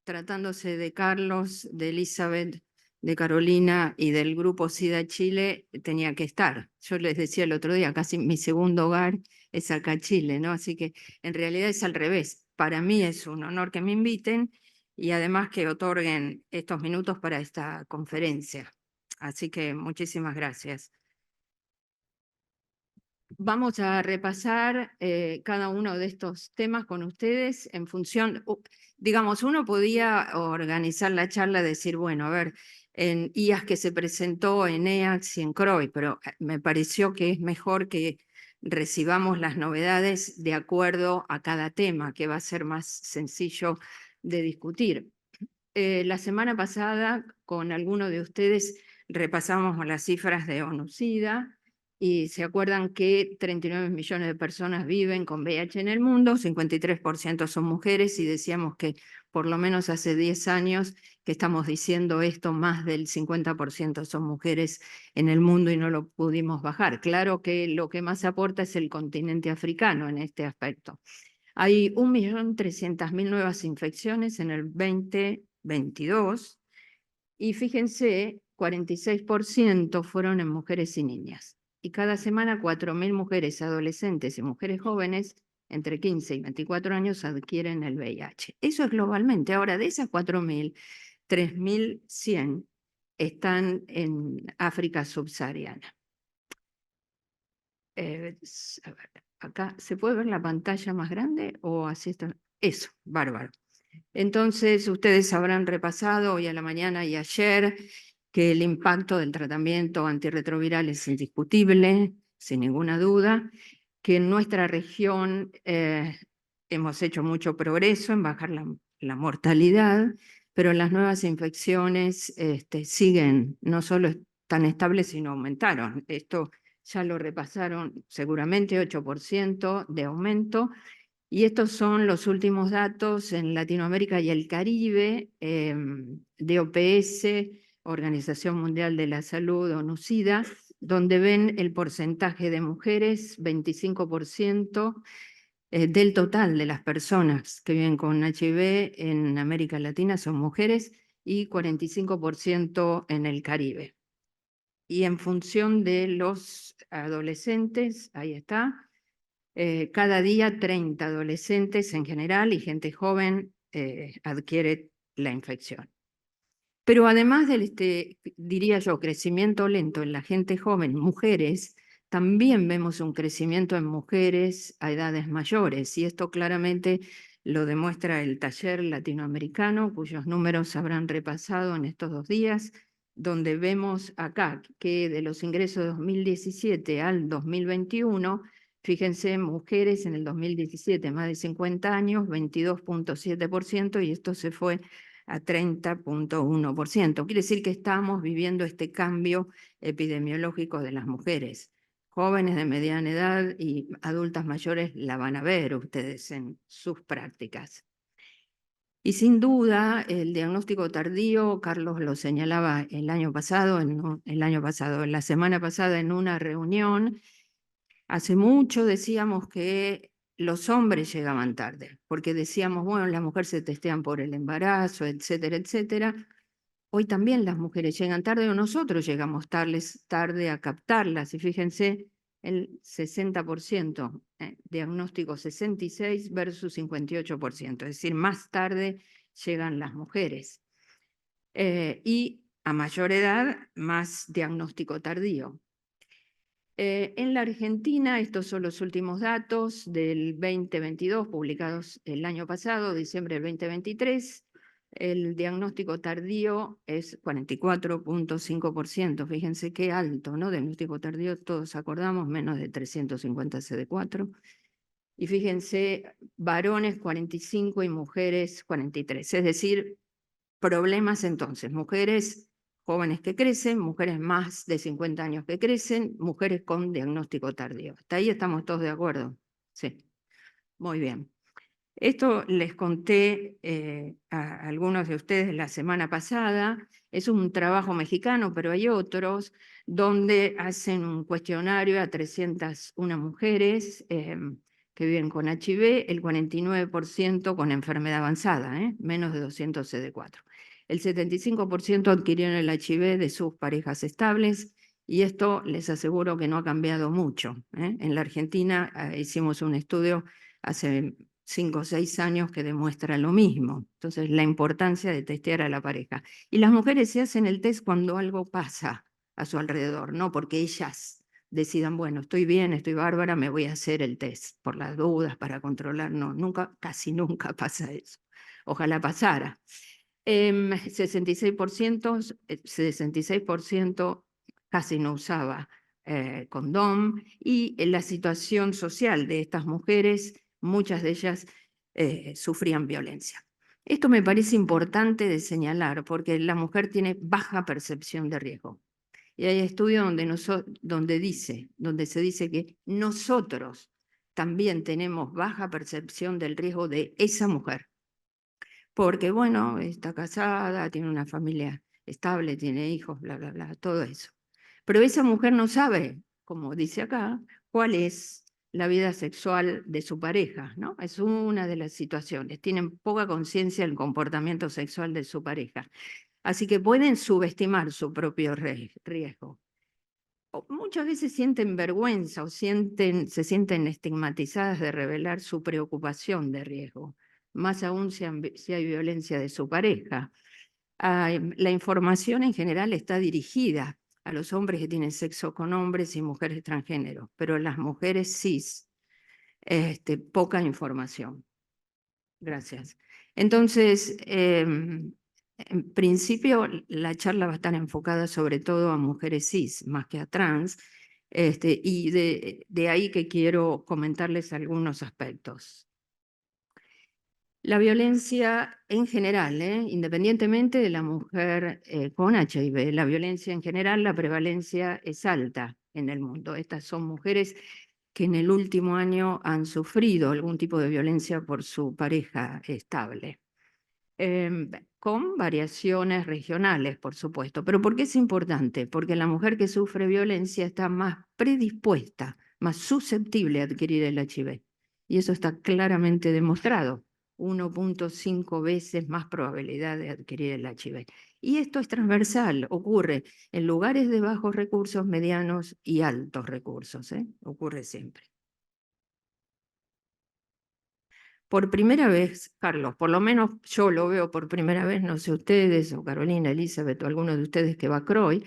tratándose de Carlos, de Elizabeth, de Carolina y del grupo SIDA Chile, tenía que estar. Yo les decía el otro día, casi mi segundo hogar es acá Chile, ¿no? Así que en realidad es al revés. Para mí es un honor que me inviten y además que otorguen estos minutos para esta conferencia. Así que muchísimas gracias. Vamos a repasar cada uno de estos temas con ustedes en función, digamos, uno podía organizar la charla, decir, bueno, a ver, en IAS que se presentó, en EACS y en CROI, pero me pareció que es mejor que recibamos las novedades de acuerdo a cada tema, que va a ser más sencillo de discutir. La semana pasada, con alguno de ustedes, repasamos las cifras de ONU-SIDA, y se acuerdan que 39 millones de personas viven con VIH en el mundo, 53% son mujeres, y decíamos que por lo menos hace 10 años que estamos diciendo esto, más del 50% son mujeres en el mundo y no lo pudimos bajar. Claro que lo que más aporta es el continente africano en este aspecto. Hay 1.300.000 nuevas infecciones en el 2022 y fíjense, 46% fueron en mujeres y niñas. Y cada semana 4.000 mujeres adolescentes y mujeres jóvenes entre 15 y 24 años adquieren el VIH. Eso es globalmente. Ahora, de esas 4.000, 3.100 están en África subsahariana. A ver, acá, ¿se puede ver la pantalla más grande o así está? Eso, bárbaro. Entonces, ustedes habrán repasado hoy a la mañana y ayer que el impacto del tratamiento antirretroviral es indiscutible, sin ninguna duda, que en nuestra región hemos hecho mucho progreso en bajar la mortalidad, pero las nuevas infecciones siguen, no solo están estables, sino aumentaron. Esto ya lo repasaron seguramente, 8% de aumento. Y estos son los últimos datos en Latinoamérica y el Caribe, de OPS, Organización Mundial de la Salud, ONU-SIDA, donde ven el porcentaje de mujeres, 25% del total de las personas que viven con HIV en América Latina son mujeres y 45% en el Caribe. Y en función de los adolescentes, ahí está, cada día 30 adolescentes en general y gente joven adquiere la infección. Pero además del, diría yo, crecimiento lento en la gente joven, mujeres, también vemos un crecimiento en mujeres a edades mayores, y esto claramente lo demuestra el taller latinoamericano, cuyos números habrán repasado en estos 2 días, donde vemos acá que de los ingresos de 2017 al 2021, fíjense, mujeres en el 2017, más de 50 años, 22.7%, y esto se fue a 30.1%. Quiere decir que estamos viviendo este cambio epidemiológico de las mujeres. Jóvenes de mediana edad y adultas mayores la van a ver ustedes en sus prácticas. Y sin duda, el diagnóstico tardío, Carlos lo señalaba el año pasado, la semana pasada en una reunión. Hace mucho decíamos que los hombres llegaban tarde, porque decíamos, bueno, las mujeres se testean por el embarazo, etcétera, etcétera. Hoy también las mujeres llegan tarde o nosotros llegamos tarde a captarlas. Y fíjense, el 60%, diagnóstico 66 versus 58%, es decir, más tarde llegan las mujeres. Y a mayor edad, más diagnóstico tardío. En la Argentina, estos son los últimos datos del 2022, publicados el año pasado, diciembre del 2023. El diagnóstico tardío es 44.5%. Fíjense qué alto, ¿no? Diagnóstico tardío, todos acordamos, menos de 350 CD4. Y fíjense, varones 45 y mujeres 43. Es decir, problemas entonces, mujeres jóvenes que crecen, mujeres más de 50 años que crecen, mujeres con diagnóstico tardío. ¿Hasta ahí estamos todos de acuerdo? Sí, muy bien. Esto les conté a algunos de ustedes la semana pasada. Es un trabajo mexicano, pero hay otros, donde hacen un cuestionario a 301 mujeres que viven con HIV, el 49% con enfermedad avanzada, menos de 200 CD4. El 75% adquirieron el HIV de sus parejas estables, y esto les aseguro que no ha cambiado mucho. En la Argentina hicimos un estudio hace 5 o 6 años que demuestra lo mismo. Entonces, la importancia de testear a la pareja. Y las mujeres se hacen el test cuando algo pasa a su alrededor, no porque ellas decidan, bueno, estoy bien, estoy bárbara, me voy a hacer el test por las dudas, para controlar. No, nunca, casi nunca pasa eso. Ojalá pasara. 66% casi no usaba condón, y en la situación social de estas mujeres, muchas de ellas sufrían violencia. Esto me parece importante de señalar porque la mujer tiene baja percepción de riesgo. Y hay estudios donde se dice que nosotros también tenemos baja percepción del riesgo de esa mujer. Porque, bueno, está casada, tiene una familia estable, tiene hijos, bla, bla, bla, todo eso. Pero esa mujer no sabe, como dice acá, cuál es la vida sexual de su pareja, ¿no? Es una de las situaciones. Tienen poca conciencia del comportamiento sexual de su pareja. Así que pueden subestimar su propio riesgo. Muchas veces sienten vergüenza o se sienten estigmatizadas de revelar su preocupación de riesgo, más aún si hay violencia de su pareja. La información en general está dirigida a los hombres que tienen sexo con hombres y mujeres transgénero, pero las mujeres cis, poca información. Gracias. Entonces, en principio, la charla va a estar enfocada sobre todo a mujeres cis, más que a trans, y de ahí que quiero comentarles algunos aspectos. La violencia en general, independientemente de la mujer con HIV, la violencia en general, la prevalencia es alta en el mundo. Estas son mujeres que en el último año han sufrido algún tipo de violencia por su pareja estable. Con variaciones regionales, por supuesto. ¿Pero por qué es importante? Porque la mujer que sufre violencia está más predispuesta, más susceptible a adquirir el HIV. Y eso está claramente demostrado. 1.5 veces más probabilidad de adquirir el HIV. Y esto es transversal, ocurre en lugares de bajos recursos, medianos y altos recursos. Ocurre siempre. Por primera vez, Carlos, por lo menos yo lo veo por primera vez, no sé ustedes, o Carolina, Elizabeth, o alguno de ustedes que va a CROI,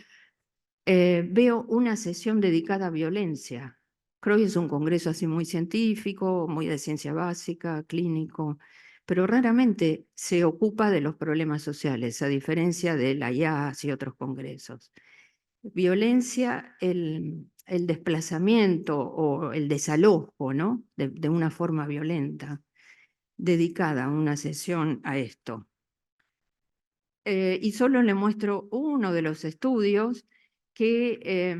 veo una sesión dedicada a violencia. CROI es un congreso así muy científico, muy de ciencia básica, clínico, pero raramente se ocupa de los problemas sociales, a diferencia de la IAS y otros congresos. Violencia, el desplazamiento o el desalojo, ¿no? de una forma violenta, dedicada a una sesión a esto. Y solo le muestro uno de los estudios que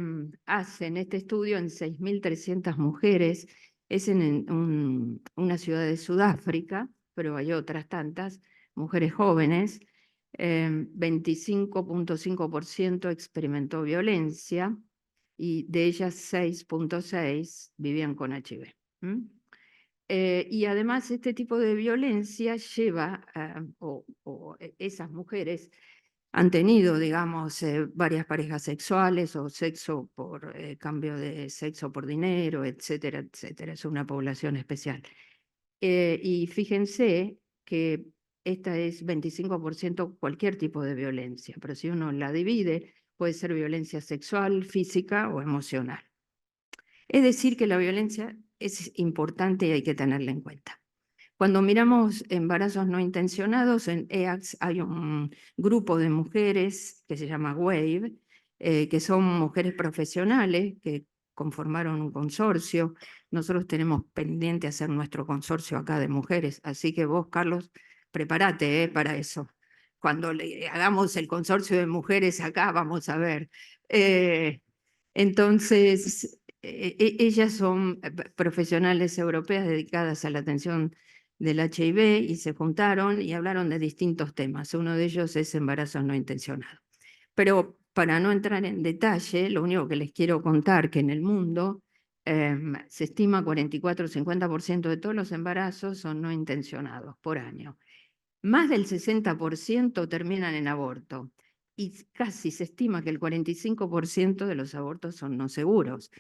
hacen este estudio en 6.300 mujeres. Es en una ciudad de Sudáfrica, pero hay otras tantas, mujeres jóvenes. 25.5% experimentó violencia y de ellas 6.6 vivían con HIV. Y además este tipo de violencia lleva, esas mujeres han tenido, digamos, varias parejas sexuales o sexo por cambio de sexo por dinero, etcétera, etcétera. Es una población especial. Y fíjense que esta es 25% cualquier tipo de violencia, pero si uno la divide, puede ser violencia sexual, física o emocional. Es decir, que la violencia es importante y hay que tenerla en cuenta. Cuando miramos embarazos no intencionados, en EACTS hay un grupo de mujeres que se llama WAVE, que son mujeres profesionales que conformaron un consorcio. Nosotros tenemos pendiente hacer nuestro consorcio acá de mujeres, así que vos, Carlos, prepárate para eso. Cuando hagamos el consorcio de mujeres acá, vamos a ver. Entonces, ellas son profesionales europeas dedicadas a la atención del HIV y se juntaron y hablaron de distintos temas. Uno de ellos es embarazos no intencionados. Pero para no entrar en detalle, lo único que les quiero contar que en el mundo Se estima 44-50% de todos los embarazos son no intencionados por año. Más del 60% terminan en aborto y casi se estima que el 45% de los abortos son no seguros.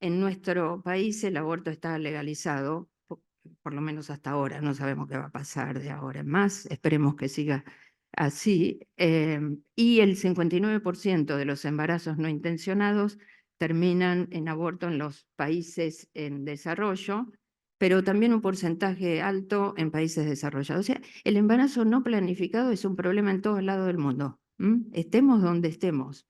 En nuestro país el aborto está legalizado, por lo menos hasta ahora, no sabemos qué va a pasar de ahora en más, esperemos que siga así, y el 59% de los embarazos no intencionados terminan en aborto en los países en desarrollo, pero también un porcentaje alto en países desarrollados. O sea, el embarazo no planificado es un problema en todos lados del mundo, estemos donde estemos.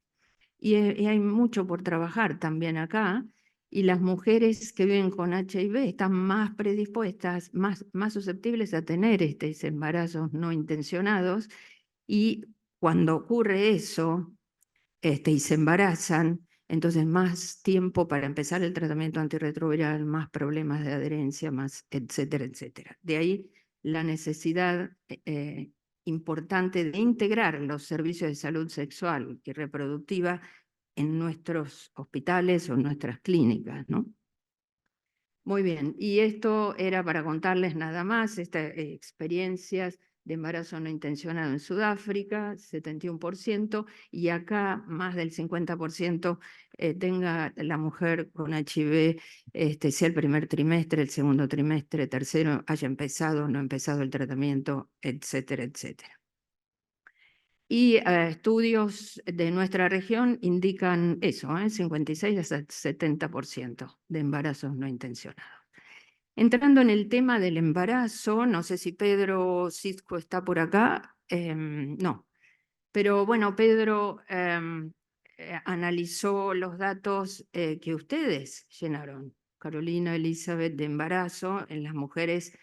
Y hay mucho por trabajar también acá, y las mujeres que viven con HIV están más predispuestas, más susceptibles a tener estos embarazos no intencionados, y cuando ocurre eso y se embarazan, entonces más tiempo para empezar el tratamiento antirretroviral, más problemas de adherencia, más etcétera, etcétera. De ahí la necesidad importante de integrar los servicios de salud sexual y reproductiva en nuestros hospitales o nuestras clínicas, ¿no? Muy bien, y esto era para contarles nada más, estas experiencias de embarazo no intencionado en Sudáfrica, 71%, y acá más del 50% tenga la mujer con HIV, sea el primer trimestre, el segundo trimestre, tercero, haya empezado o no empezado el tratamiento, etcétera, etcétera. Y estudios de nuestra región indican eso, 56 a 70% de embarazos no intencionados. Entrando en el tema del embarazo, no sé si Pedro Cisco está por acá, no, pero bueno, Pedro analizó los datos que ustedes llenaron, Carolina, Elizabeth, de embarazo en las mujeres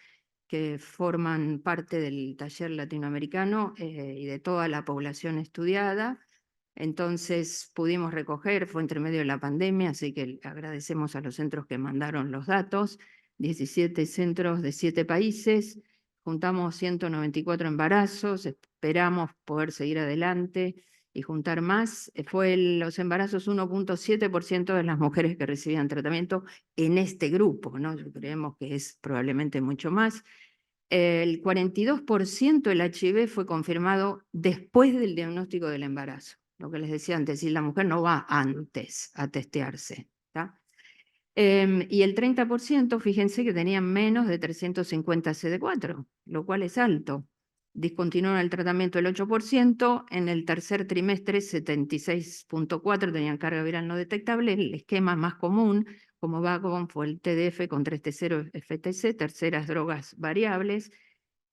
que forman parte del taller latinoamericano y de toda la población estudiada. Entonces pudimos recoger, fue entre medio de la pandemia, así que agradecemos a los centros que mandaron los datos, 17 centros de 7 países, juntamos 194 embarazos, esperamos poder seguir adelante y juntar más. Los embarazos 1.7% de las mujeres que recibían tratamiento en este grupo, ¿no? Creemos que es probablemente mucho más. El 42% del HIV fue confirmado después del diagnóstico del embarazo. Lo que les decía antes, si la mujer no va antes a testearse. Y el 30%, fíjense que tenían menos de 350 CD4, lo cual es alto. Discontinuaron el tratamiento el 8%, en el tercer trimestre 76.4 tenían carga viral no detectable, el esquema más común, como Vacavon, fue el TDF con 3T0 FTC, terceras drogas variables,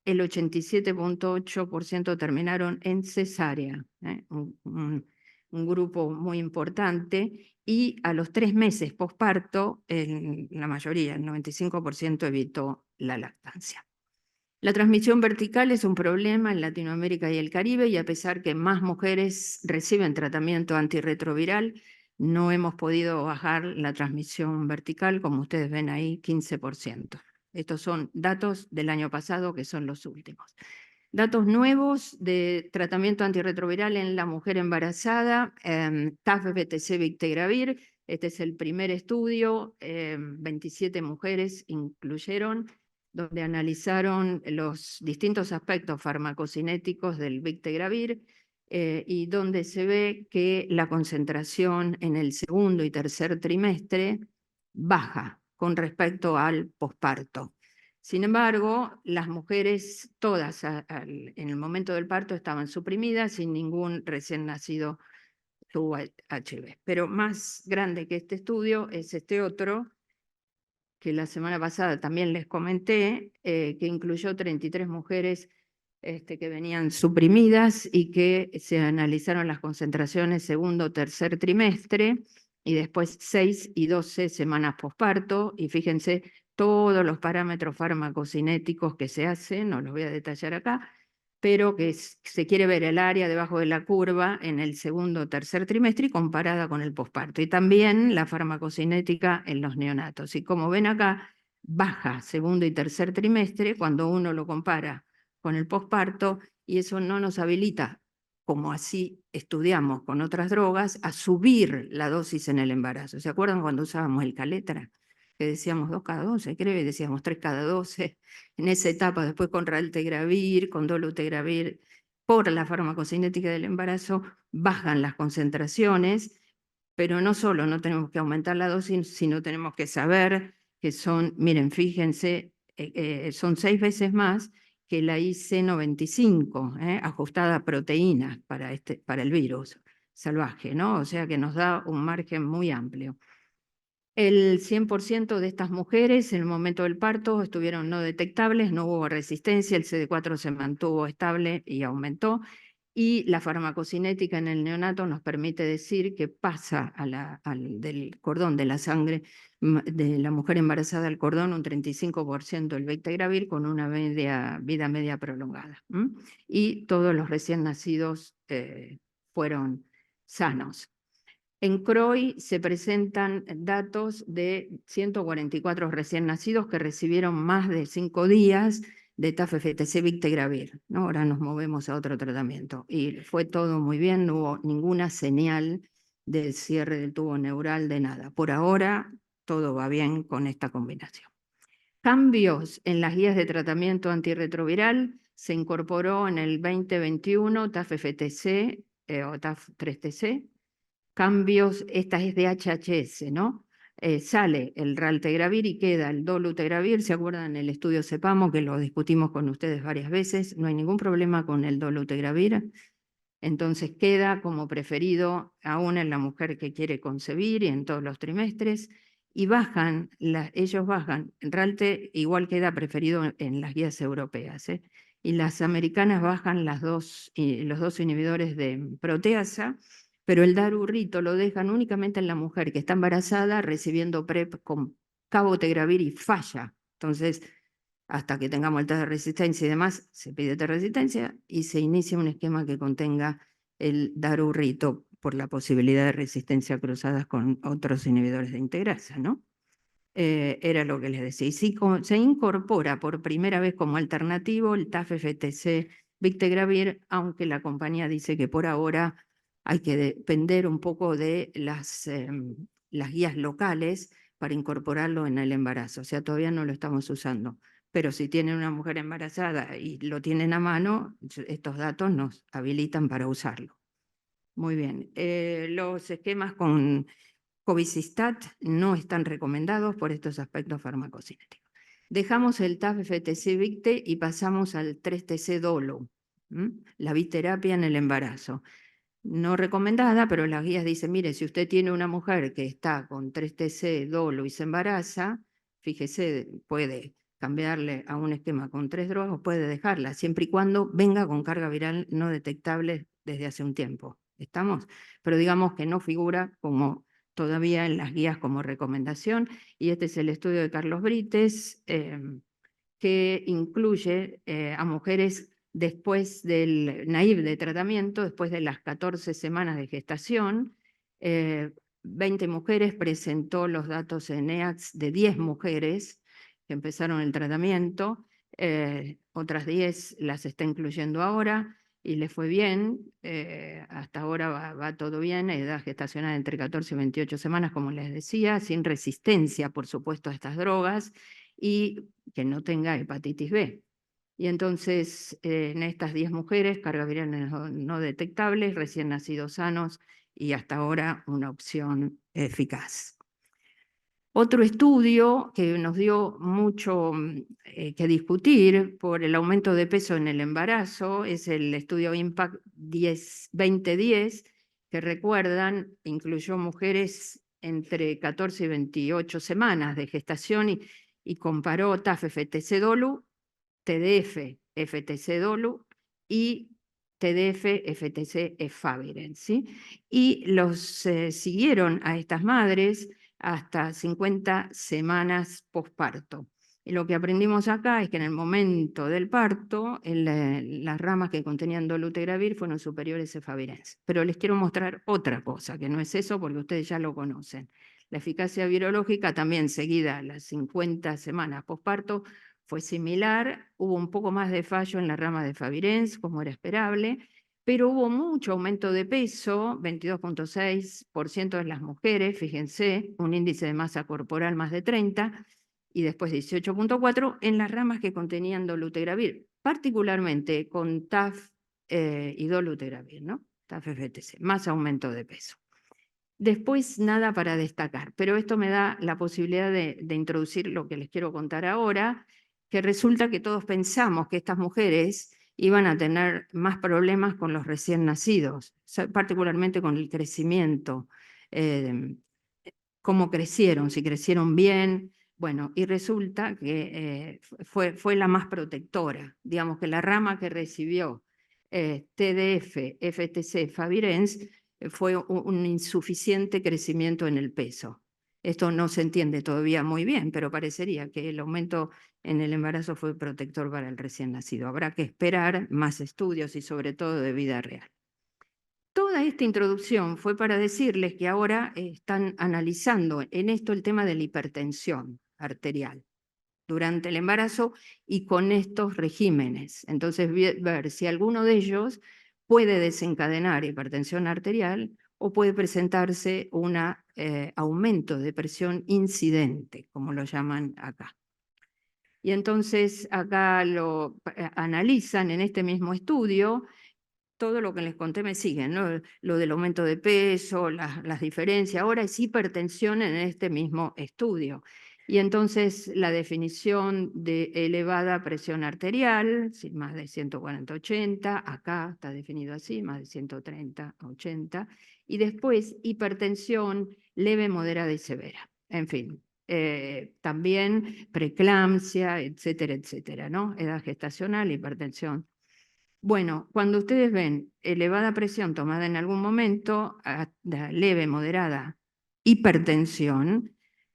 el 87.8% terminaron en cesárea, un grupo muy importante, y a los 3 meses posparto, la mayoría, el 95% evitó la lactancia. La transmisión vertical es un problema en Latinoamérica y el Caribe, y a pesar que más mujeres reciben tratamiento antirretroviral, no hemos podido bajar la transmisión vertical, como ustedes ven ahí, 15%. Estos son datos del año pasado, que son los últimos. Datos nuevos de tratamiento antirretroviral en la mujer embarazada, TAF-BTC Victegravir. Este es el primer estudio, 27 mujeres incluyeron, donde analizaron los distintos aspectos farmacocinéticos del Victegravir y donde se ve que la concentración en el segundo y tercer trimestre baja con respecto al posparto. Sin embargo, las mujeres todas en el momento del parto estaban suprimidas y ningún recién nacido tuvo HIV. Pero más grande que este estudio es este otro, que la semana pasada también les comenté, que incluyó 33 mujeres que venían suprimidas y que se analizaron las concentraciones segundo, tercer trimestre, y después 6 y 12 semanas posparto, y fíjense todos los parámetros farmacocinéticos que se hacen, no los voy a detallar acá, pero que se quiere ver el área debajo de la curva en el segundo o tercer trimestre y comparada con el posparto. Y también la farmacocinética en los neonatos. Y como ven acá, baja segundo y tercer trimestre cuando uno lo compara con el posparto, y eso no nos habilita, como así estudiamos con otras drogas, a subir la dosis en el embarazo. ¿Se acuerdan cuando usábamos el Caletra? que decíamos 2 cada 12, creo, y decíamos 3 cada 12 en esa etapa, después con raltegravir, con dolutegravir, por la farmacocinética del embarazo, bajan las concentraciones, pero no solo no tenemos que aumentar la dosis, sino tenemos que saber que son, miren, fíjense, son 6 veces más que la IC95, ajustada a proteínas para el virus salvaje, ¿no? O sea que nos da un margen muy amplio. El 100% de estas mujeres en el momento del parto estuvieron no detectables, no hubo resistencia, el CD4 se mantuvo estable y aumentó, y la farmacocinética en el neonato nos permite decir que pasa del cordón de la sangre de la mujer embarazada al cordón un 35% el bictegravir con una vida media prolongada. Y todos los recién nacidos fueron sanos. En CROI se presentan datos de 144 recién nacidos que recibieron más de 5 días de TAF-FTC Bictegravir, ¿no? Ahora nos movemos a otro tratamiento. Y fue todo muy bien, no hubo ninguna señal del cierre del tubo neural, de nada. Por ahora, todo va bien con esta combinación. Cambios en las guías de tratamiento antirretroviral. Se incorporó en el 2021 TAF-FTC o TAF-3TC. Cambios, esta es de HHS, ¿no? Sale el raltegravir y queda el dolutegravir. ¿Se acuerdan el estudio CEPAMO que lo discutimos con ustedes varias veces? No hay ningún problema con el dolutegravir. Entonces queda como preferido aún en la mujer que quiere concebir y en todos los trimestres. Y ellos bajan. Ralte igual queda preferido en las guías europeas. Y las americanas bajan los dos inhibidores de proteasa, pero el darurrito lo dejan únicamente en la mujer que está embarazada recibiendo PrEP con cabotegravir y falla. Entonces, hasta que tengamos el test de resistencia y demás, se pide test de resistencia y se inicia un esquema que contenga el darurrito por la posibilidad de resistencia cruzadas con otros inhibidores de integrasa, ¿no? Era lo que les decía. Y sí, se incorpora por primera vez como alternativo el TAF-FTC Bictegravir, aunque la compañía dice que por ahora hay que depender un poco de las guías locales para incorporarlo en el embarazo. O sea, todavía no lo estamos usando. Pero si tienen una mujer embarazada y lo tienen a mano, estos datos nos habilitan para usarlo. Muy bien. Los esquemas con Covicistat no están recomendados por estos aspectos farmacocinéticos. Dejamos el TAF-FTC-VICTE y pasamos al 3TC-DOLO, la biterapia en el embarazo. No recomendada, pero las guías dicen, mire, si usted tiene una mujer que está con 3TC-DOLO y se embaraza, fíjese, puede cambiarle a un esquema con 3 drogas o puede dejarla, siempre y cuando venga con carga viral no detectable desde hace un tiempo. ¿Estamos? Pero digamos que no figura como todavía en las guías como recomendación, y este es el estudio de Carlos Brites, que incluye a mujeres después del naive de tratamiento, después de las 14 semanas de gestación. 20 mujeres, presentó los datos en EACTS de 10 mujeres que empezaron el tratamiento, otras 10 las está incluyendo ahora y le fue bien, hasta ahora va todo bien, edad gestacional entre 14 y 28 semanas, como les decía, sin resistencia, por supuesto, a estas drogas y que no tenga hepatitis B. Y entonces, en estas 10 mujeres, cargas virales no detectables, recién nacidos sanos y hasta ahora una opción eficaz. Otro estudio que nos dio mucho que discutir por el aumento de peso en el embarazo es el estudio IMPACT 2010, que recuerdan, incluyó mujeres entre 14 y 28 semanas de gestación y comparó TAF-FTC-DOLU, TDF-FTC-DOLU y TDF-FTC-Efavirenz, ¿sí? Y los siguieron a estas madres hasta 50 semanas posparto. Y lo que aprendimos acá es que en el momento del parto, las ramas que contenían dolutegravir fueron superiores a efavirenz. Pero les quiero mostrar otra cosa, que no es eso porque ustedes ya lo conocen. La eficacia virológica también seguida a las 50 semanas posparto fue similar, hubo un poco más de fallo en la rama de efavirenz, como era esperable, pero hubo mucho aumento de peso, 22,6% de las mujeres, fíjense, un índice de masa corporal más de 30, y después 18,4% en las ramas que contenían dolutegravir, particularmente con TAF y dolutegravir, ¿no? TAF-FTC, más aumento de peso. Después nada para destacar, pero esto me da la posibilidad de introducir lo que les quiero contar ahora, que resulta que todos pensamos que estas mujeres iban a tener más problemas con los recién nacidos, particularmente con el crecimiento, cómo crecieron, si crecieron bien. Bueno, y resulta que fue la más protectora. Digamos que la rama que recibió TDF, FTC, Favirenz, fue un insuficiente crecimiento en el peso. Esto no se entiende todavía muy bien, pero parecería que el aumento en el embarazo fue protector para el recién nacido. Habrá que esperar más estudios y sobre todo de vida real. Toda esta introducción fue para decirles que ahora están analizando en esto el tema de la hipertensión arterial durante el embarazo y con estos regímenes. Entonces, ver si alguno de ellos puede desencadenar hipertensión arterial o puede presentarse un aumento de presión incidente, como lo llaman acá. Y entonces acá lo analizan en este mismo estudio. Todo lo que les conté me siguen, ¿no? Lo del aumento de peso, las diferencias. Ahora es hipertensión en este mismo estudio. Y entonces la definición de elevada presión arterial, más de 140-80, acá está definido así, más de 130-80, y después hipertensión leve, moderada y severa. En fin, también preeclampsia, etcétera, etcétera, ¿no? Edad gestacional, hipertensión. Bueno, cuando ustedes ven elevada presión tomada en algún momento, leve, moderada, hipertensión,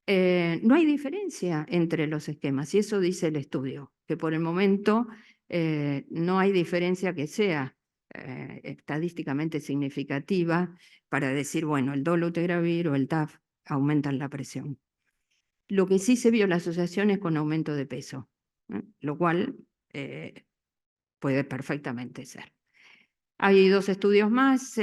no hay diferencia entre los esquemas, y eso dice el estudio, que por el momento no hay diferencia que sea estadísticamente significativa para decir, bueno, el dolutegravir o el TAF aumentan la presión. Lo que sí se vio la asociación es con aumento de peso, lo cual puede perfectamente ser. Hay dos estudios más,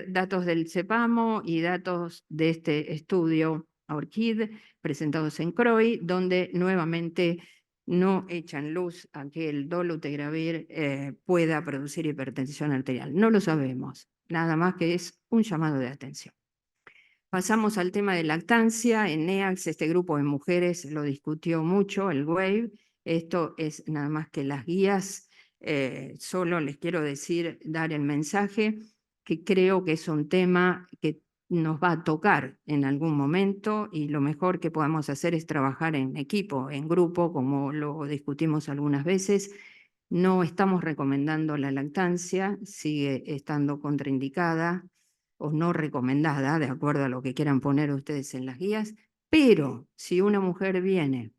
datos del CEPAMO y datos de este estudio ORCID, presentados en CROI, donde nuevamente no echan luz a que el dolutegravir pueda producir hipertensión arterial. No lo sabemos, nada más que es un llamado de atención. Pasamos al tema de lactancia. En NEACS, este grupo de mujeres lo discutió mucho, el WAVE. Esto es nada más que las guías. Solo les quiero decir, dar el mensaje, que creo que es un tema que nos va a tocar en algún momento y lo mejor que podamos hacer es trabajar en equipo, en grupo, como lo discutimos algunas veces. No estamos recomendando la lactancia, sigue estando contraindicada o no recomendada, de acuerdo a lo que quieran poner ustedes en las guías, pero si una mujer viene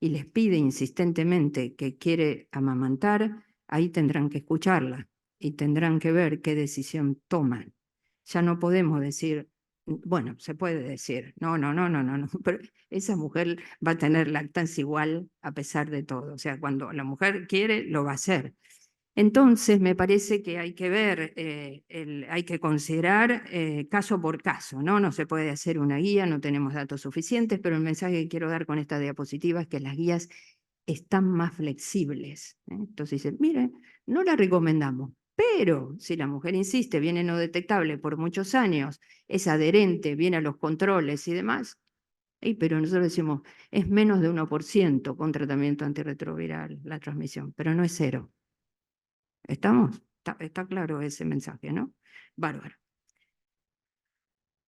y les pide insistentemente que quiere amamantar, ahí tendrán que escucharla y tendrán que ver qué decisión toman. Ya no podemos decir, bueno, se puede decir, no, pero esa mujer va a tener lactancia igual a pesar de todo. O sea, cuando la mujer quiere, lo va a hacer. Entonces, me parece que hay que ver, hay que considerar caso por caso, ¿no? No se puede hacer una guía, no tenemos datos suficientes, pero el mensaje que quiero dar con esta diapositiva es que las guías están más flexibles. Entonces dicen, mire, no la recomendamos, pero si la mujer insiste, viene no detectable por muchos años, es adherente, viene a los controles y demás, pero nosotros decimos, es menos de 1% con tratamiento antirretroviral la transmisión, pero no es cero. ¿Estamos? Está claro ese mensaje, ¿no? Bárbaro.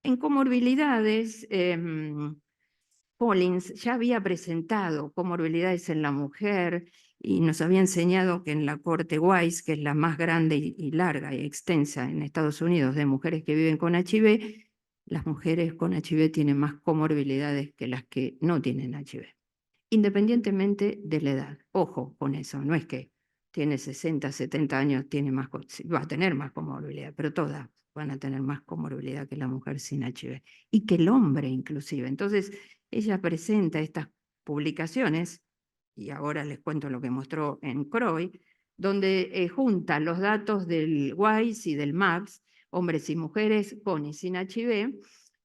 En comorbilidades, Collins ya había presentado comorbilidades en la mujer y nos había enseñado que en la corte Wise, que es la más grande y larga y extensa en Estados Unidos de mujeres que viven con HIV, las mujeres con HIV tienen más comorbilidades que las que no tienen HIV, independientemente de la edad. Ojo con eso, no es que tiene 60, 70 años, va a tener más comorbilidad, pero todas van a tener más comorbilidad que la mujer sin HIV y que el hombre inclusive. Entonces, ella presenta estas publicaciones, y ahora les cuento lo que mostró en CROI, donde junta los datos del WISE y del MAPS, hombres y mujeres con y sin HIV,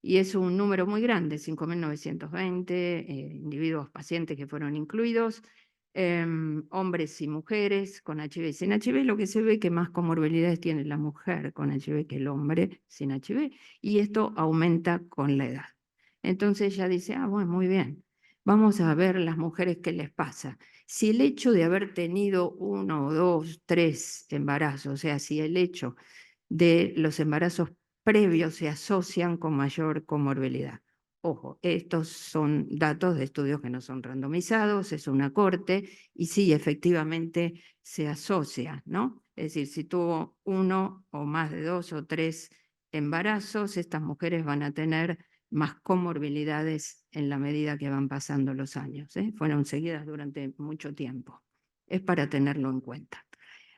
y es un número muy grande, 5.920 individuos pacientes que fueron incluidos, hombres y mujeres con HIV y sin HIV. Lo que se ve que más comorbilidades tiene la mujer con HIV que el hombre sin HIV, y esto aumenta con la edad. Entonces ella dice, ah, bueno, muy bien, vamos a ver las mujeres qué les pasa. Si el hecho de haber tenido 1, 2, 3 embarazos, o sea, si el hecho de los embarazos previos se asocian con mayor comorbilidad. Ojo, estos son datos de estudios que no son randomizados, es una corte, y sí, efectivamente se asocia, ¿no? Es decir, si tuvo 1 o más de 2 o 3 embarazos, estas mujeres van a tener más comorbilidades en la medida que van pasando los años, ¿eh? Fueron seguidas durante mucho tiempo. Es para tenerlo en cuenta.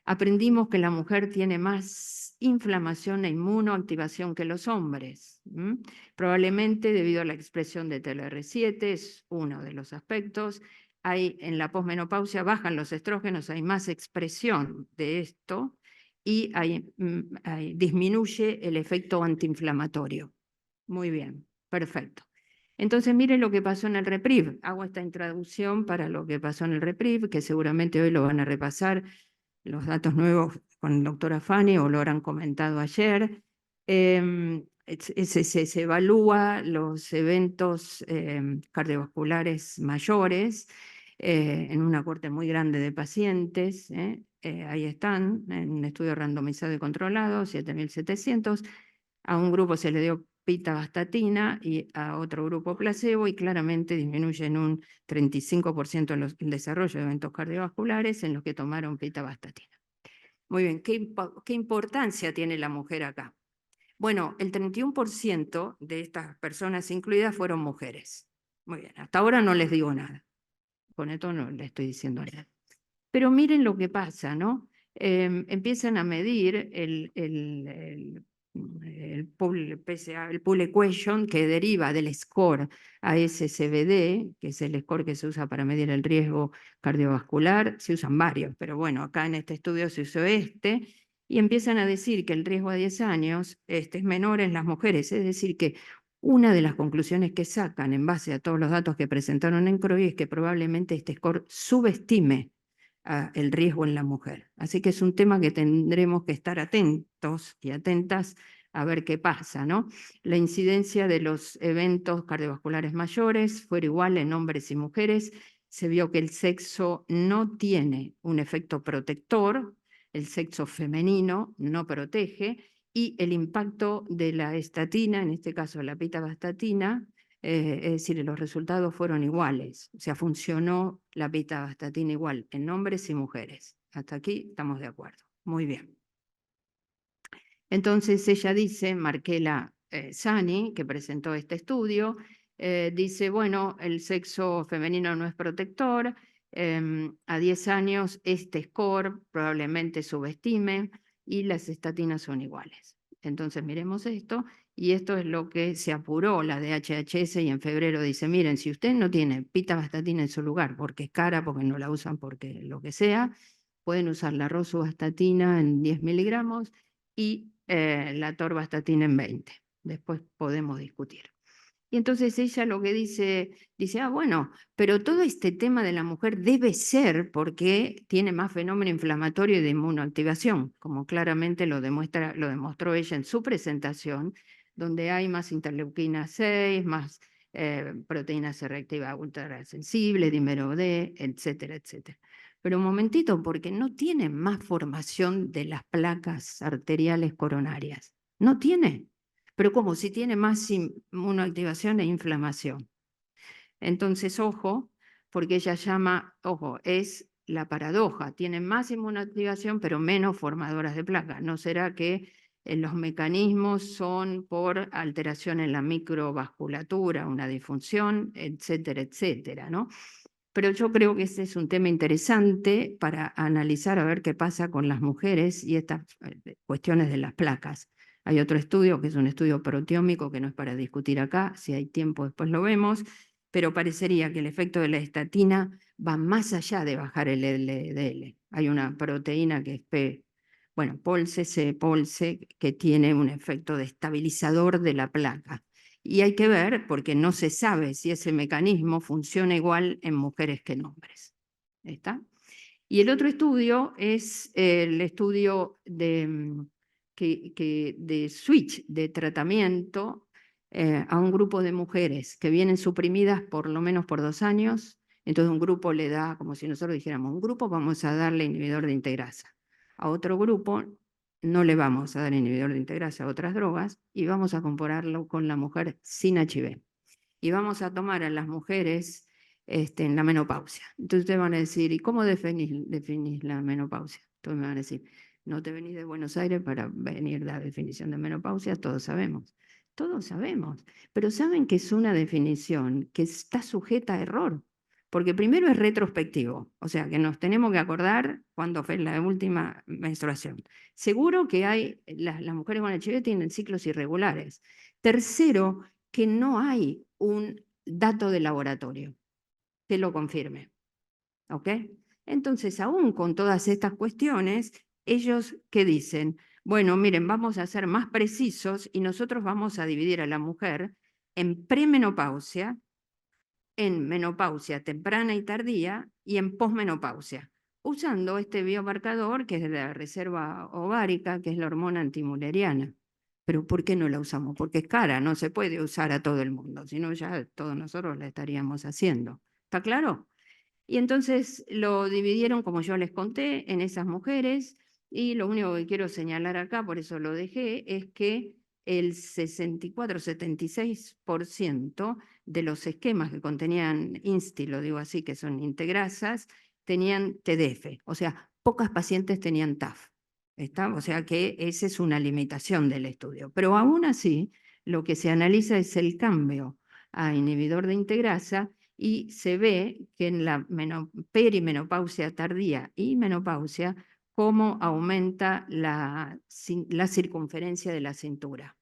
Aprendimos que la mujer tiene más inflamación e inmunoactivación que los hombres. Probablemente debido a la expresión de TLR7, es uno de los aspectos. En la posmenopausia bajan los estrógenos, hay más expresión de esto y disminuye el efecto antiinflamatorio. Muy bien, perfecto. Entonces, miren lo que pasó en el REPRIV. Hago esta introducción para lo que pasó en el REPRIV, que seguramente hoy lo van a repasar los datos nuevos con el doctor Afani o lo habrán comentado ayer. Se evalúa los eventos cardiovasculares mayores en una corte muy grande de pacientes. Ahí están, en un estudio randomizado y controlado, 7.700. A un grupo se le dio pitavastatina y a otro grupo placebo, y claramente disminuye en un 35% el desarrollo de eventos cardiovasculares en los que tomaron pitavastatina. Muy bien, ¿qué importancia tiene la mujer acá? Bueno, el 31% de estas personas incluidas fueron mujeres. Muy bien, hasta ahora no les digo nada. Con esto no les estoy diciendo nada. Pero miren lo que pasa, ¿no? Empiezan a medir el pool equation, que deriva del score ASCVD, que es el score que se usa para medir el riesgo cardiovascular. Se usan varios, pero bueno, acá en este estudio se usó este, y empiezan a decir que el riesgo a 10 años es menor en las mujeres. Es decir, que una de las conclusiones que sacan en base a todos los datos que presentaron en CROI es que probablemente este score subestime el riesgo en la mujer. Así que es un tema que tendremos que estar atentos y atentas a ver qué pasa, ¿no? La incidencia de los eventos cardiovasculares mayores fue igual en hombres y mujeres. Se vio que el sexo no tiene un efecto protector, el sexo femenino no protege, y el impacto de la estatina, en este caso la pitavastatina, es decir, los resultados fueron iguales. O sea, funcionó la pitavastatina igual en hombres y mujeres. Hasta aquí estamos de acuerdo. Muy bien. Entonces ella dice, Markela Sani, que presentó este estudio, dice, bueno, el sexo femenino no es protector, a 10 años este score probablemente subestime y las estatinas son iguales. Entonces miremos esto, y esto es lo que se apuró la DHHS, y en febrero dice, miren, si usted no tiene pitavastatina en su lugar porque es cara, porque no la usan, porque lo que sea, pueden usar la rosuvastatina en 10 miligramos y la torvastatina en 20. Después podemos discutir. Y entonces ella lo que dice, ah, bueno, pero todo este tema de la mujer debe ser porque tiene más fenómeno inflamatorio y de inmunoactivación, como claramente lo demostró ella en su presentación, donde hay más interleuquina 6, más proteína C reactiva ultrasensible, dímero D, etcétera, etcétera. Pero un momentito, porque no tiene más formación de las placas arteriales coronarias. No tiene. Pero como si tiene más inmunoactivación e inflamación. Entonces, ojo, porque ella llama, ojo, es la paradoja, tiene más inmunoactivación pero menos formadoras de placas. ¿No será que los mecanismos son por alteración en la microvasculatura, una disfunción, etcétera, etcétera, ¿no? Pero yo creo que ese es un tema interesante para analizar a ver qué pasa con las mujeres y estas cuestiones de las placas. Hay otro estudio que es un estudio proteómico que no es para discutir acá, si hay tiempo después lo vemos, pero parecería que el efecto de la estatina va más allá de bajar el LDL. Hay una proteína que es POLCE, que tiene un efecto estabilizador de la placa. Y hay que ver, porque no se sabe si ese mecanismo funciona igual en mujeres que en hombres. ¿Está? Y el otro estudio es el estudio de switch de tratamiento a un grupo de mujeres que vienen suprimidas por lo menos por 2 años. Entonces un grupo le da, como si nosotros dijéramos, un grupo vamos a darle inhibidor de integrasa. A otro grupo no le vamos a dar inhibidor de integrasa a otras drogas y vamos a compararlo con la mujer sin HIV. Y vamos a tomar a las mujeres en la menopausia. Entonces ustedes van a decir, ¿y cómo definís la menopausia? Entonces me van a decir, no te venís de Buenos Aires para venir la definición de menopausia, todos sabemos. Todos sabemos, pero saben que es una definición que está sujeta a error, porque primero es retrospectivo, o sea que nos tenemos que acordar cuándo fue la última menstruación. Seguro que las mujeres con HIV tienen ciclos irregulares. Tercero, que no hay un dato de laboratorio que lo confirme. ¿Ok? Entonces, aún con todas estas cuestiones, ellos, ¿qué dicen? Bueno, miren, vamos a ser más precisos y nosotros vamos a dividir a la mujer en premenopausia, en menopausia temprana y tardía y en posmenopausia, usando este biomarcador que es de la reserva ovárica, que es la hormona antimuleriana. Pero ¿por qué no la usamos? Porque es cara, no se puede usar a todo el mundo, sino ya todos nosotros la estaríamos haciendo. ¿Está claro? Y entonces lo dividieron, como yo les conté, en esas mujeres, y lo único que quiero señalar acá, por eso lo dejé, es que el 64-76% de los esquemas que contenían INSTI, lo digo así, que son integrasas, tenían TDF, o sea, pocas pacientes tenían TAF. ¿Está? O sea que esa es una limitación del estudio. Pero aún así, lo que se analiza es el cambio a inhibidor de integrasa y se ve que en la perimenopausia tardía y menopausia, cómo aumenta la circunferencia de la cintura,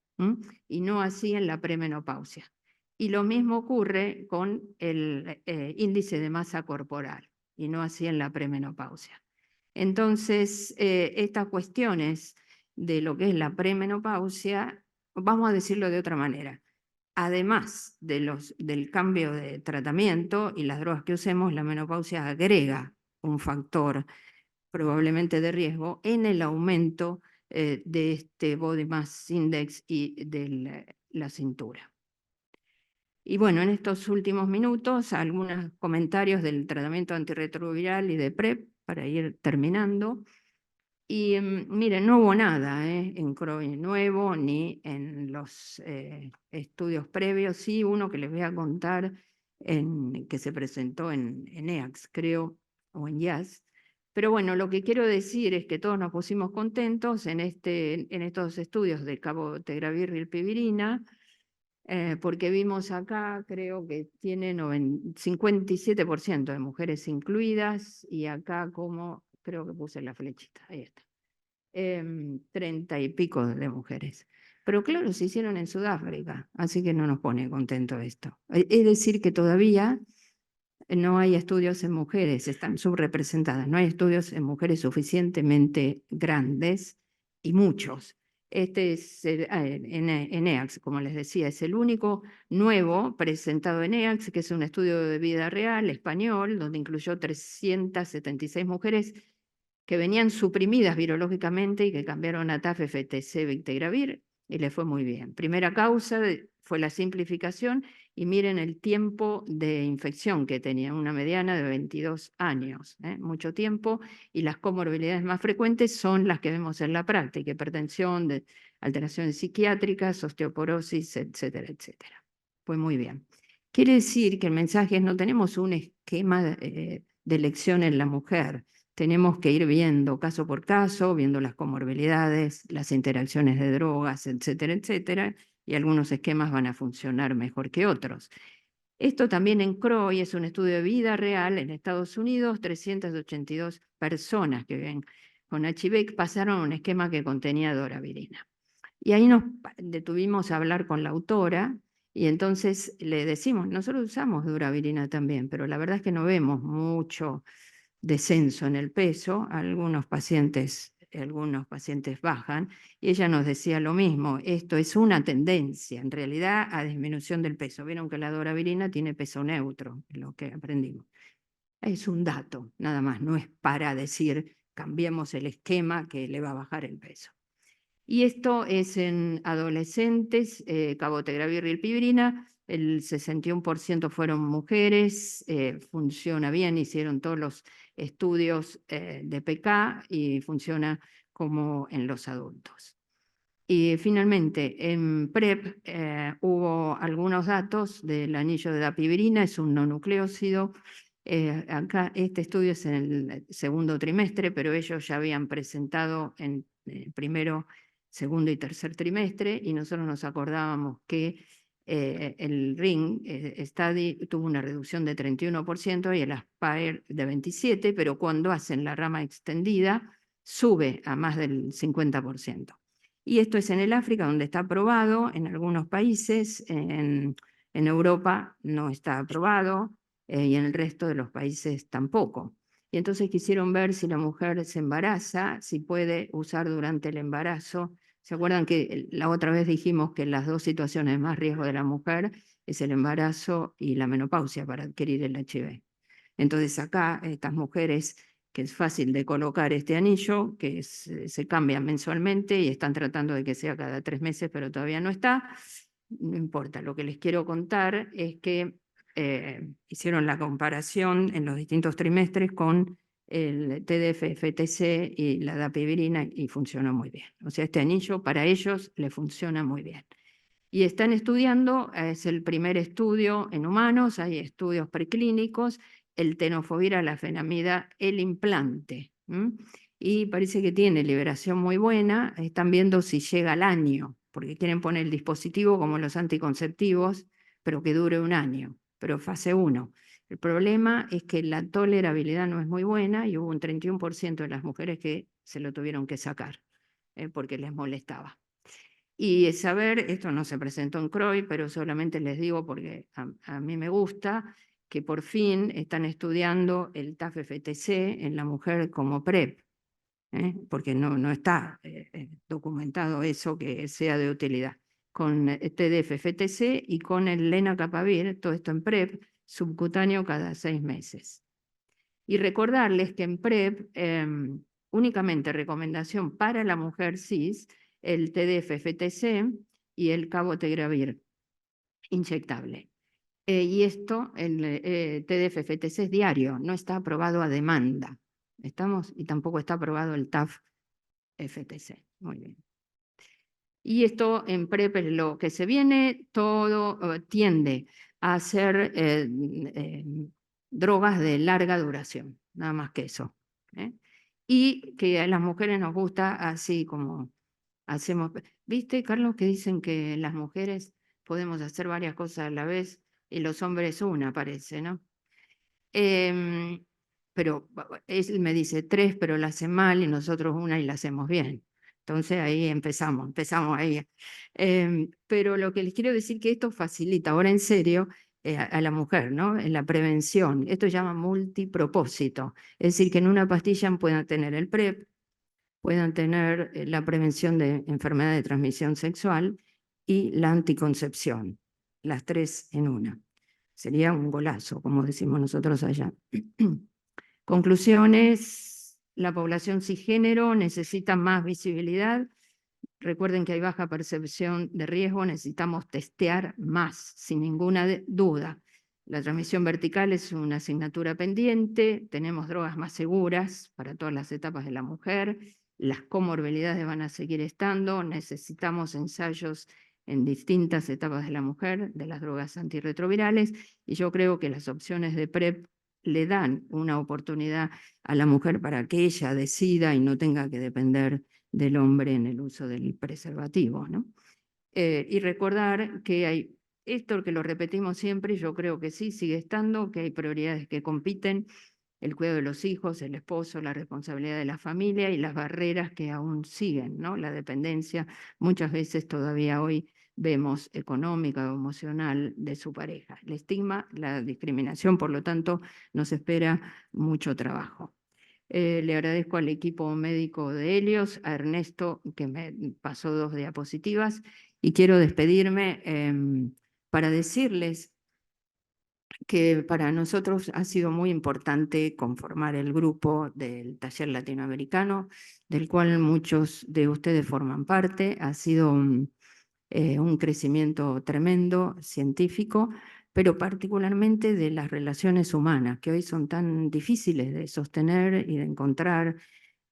y no así en la premenopausia. Y lo mismo ocurre con el índice de masa corporal, y no así en la premenopausia. Entonces, estas cuestiones de lo que es la premenopausia, vamos a decirlo de otra manera. Además del cambio de tratamiento y las drogas que usemos, la menopausia agrega un factor probablemente de riesgo en el aumento de este Body Mass Index y de la cintura. Y bueno, en estos últimos minutos, algunos comentarios del tratamiento antirretroviral y de PrEP para ir terminando. Y miren, no hubo nada en CROI nuevo ni en los estudios previos. Sí, uno que les voy a contar que se presentó en EACS, creo, o en IAS. Pero bueno, lo que quiero decir es que todos nos pusimos contentos en estos estudios de cabotegravir y rilpivirina, porque vimos acá, creo que tiene 57% de mujeres incluidas, y acá como, creo que puse la flechita, ahí está. 30 y pico de mujeres. Pero claro, se hicieron en Sudáfrica, así que no nos pone contento esto. Es decir, que todavía no hay estudios en mujeres, están subrepresentadas, no hay estudios en mujeres suficientemente grandes y muchos. Este es en EACS, como les decía, es el único nuevo presentado en EACS, que es un estudio de vida real español, donde incluyó 376 mujeres que venían suprimidas virológicamente y que cambiaron a TAF, FTC, Victegravir, y le fue muy bien. Primera causa fue la simplificación, y miren el tiempo de infección que tenía, una mediana de 22 años, mucho tiempo, y las comorbilidades más frecuentes son las que vemos en la práctica: hipertensión, alteraciones psiquiátricas, osteoporosis, etcétera, etcétera. Fue muy bien. Quiere decir que el mensaje es: no tenemos un esquema de elección en la mujer. Tenemos que ir viendo caso por caso, viendo las comorbilidades, las interacciones de drogas, etcétera, etcétera, y algunos esquemas van a funcionar mejor que otros. Esto también en CROI es un estudio de vida real en Estados Unidos. 382 personas que viven con HIV pasaron a un esquema que contenía doravirina. Y ahí nos detuvimos a hablar con la autora, Y entonces le decimos, nosotros usamos duravirina también, pero la verdad es que no vemos mucho descenso en el peso. Algunos pacientes bajan, y ella nos decía lo mismo, esto es una tendencia en realidad a disminución del peso. Vieron que la duravirina tiene peso neutro, lo que aprendimos. Es un dato, nada más, no es para decir cambiemos el esquema que le va a bajar el peso. Y esto es en adolescentes, cabotegravir y rilpivirina, el 61% fueron mujeres, funciona bien, hicieron todos los estudios de PK y funciona como en los adultos. Y finalmente, en PrEP hubo algunos datos del anillo de dapivirina, es un no nucleócido. Acá este estudio es en el segundo trimestre, pero ellos ya habían presentado en primero, segundo y tercer trimestre, y nosotros nos acordábamos que el RING study tuvo una reducción de 31% y el ASPIRE de 27%, pero cuando hacen la rama extendida sube a más del 50%. Y esto es en el África, donde está aprobado en algunos países, en Europa no está aprobado, y en el resto de los países tampoco. Y entonces quisieron ver si la mujer se embaraza, si puede usar durante el embarazo. ¿Se acuerdan que la otra vez dijimos que las dos situaciones de más riesgo de la mujer es el embarazo y la menopausia para adquirir el HIV? Entonces acá estas mujeres, que es fácil de colocar este anillo, que se cambia mensualmente y están tratando de que sea cada 3 meses, pero todavía no está. No importa, lo que les quiero contar es que hicieron la comparación en los distintos trimestres con el TDF-FTC y la dapivirina y funcionó muy bien. O sea, este anillo para ellos le funciona muy bien. Y están estudiando, es el primer estudio en humanos, hay estudios preclínicos, el tenofovir, la fenamida, el implante. Y parece que tiene liberación muy buena, están viendo si llega al año, porque quieren poner el dispositivo como los anticonceptivos, pero que dure un año, pero fase 1. El problema es que la tolerabilidad no es muy buena y hubo un 31% de las mujeres que se lo tuvieron que sacar, porque les molestaba. Y saber, esto no se presentó en CROI, pero solamente les digo porque a mí me gusta, que por fin están estudiando el TAF-FTC en la mujer como PrEP, porque no está documentado eso que sea de utilidad. Con TDF-FTC y con el lenacapavir, todo esto en PrEP, subcutáneo cada 6 meses. Y recordarles que en PrEP, únicamente recomendación para la mujer cis, el TDF-FTC y el cabotegravir inyectable. Y esto, el TDF-FTC es diario, no está aprobado a demanda. ¿Estamos? Y tampoco está aprobado el TAF-FTC. Muy bien. Y esto en PrEP es lo que se viene, todo tiende a ser drogas de larga duración, nada más que eso. Y que a las mujeres nos gusta así como hacemos. ¿Viste, Carlos, que dicen que las mujeres podemos hacer varias cosas a la vez y los hombres una, parece, ¿no? Pero él me dice 3, pero la hace mal, y nosotros una y la hacemos bien. Entonces ahí empezamos ahí. Pero lo que les quiero decir que esto facilita, ahora en serio, a la mujer, ¿no? En la prevención. Esto se llama multipropósito. Es decir, que en una pastilla puedan tener el PrEP, puedan tener la prevención de enfermedad de transmisión sexual y la anticoncepción, las 3 en una. Sería un golazo, como decimos nosotros allá. Conclusiones: la población cisgénero necesita más visibilidad. Recuerden que hay baja percepción de riesgo, necesitamos testear más, sin ninguna duda. La transmisión vertical es una asignatura pendiente, tenemos drogas más seguras para todas las etapas de la mujer, las comorbilidades van a seguir estando, necesitamos ensayos en distintas etapas de la mujer, de las drogas antirretrovirales, y yo creo que las opciones de PrEP le dan una oportunidad a la mujer para que ella decida y no tenga que depender del hombre en el uso del preservativo, ¿no? Y recordar que hay esto que lo repetimos siempre, y yo creo que sí, sigue estando, que hay prioridades que compiten: el cuidado de los hijos, el esposo, la responsabilidad de la familia y las barreras que aún siguen, ¿no? La dependencia, muchas veces todavía hoy vemos, económica o emocional de su pareja. El estigma, la discriminación, por lo tanto, nos espera mucho trabajo. Le agradezco al equipo médico de Helios, a Ernesto, que me pasó 2 diapositivas, y quiero despedirme para decirles que para nosotros ha sido muy importante conformar el grupo del taller latinoamericano, del cual muchos de ustedes forman parte. Ha sido un crecimiento tremendo científico, pero particularmente de las relaciones humanas, que hoy son tan difíciles de sostener y de encontrar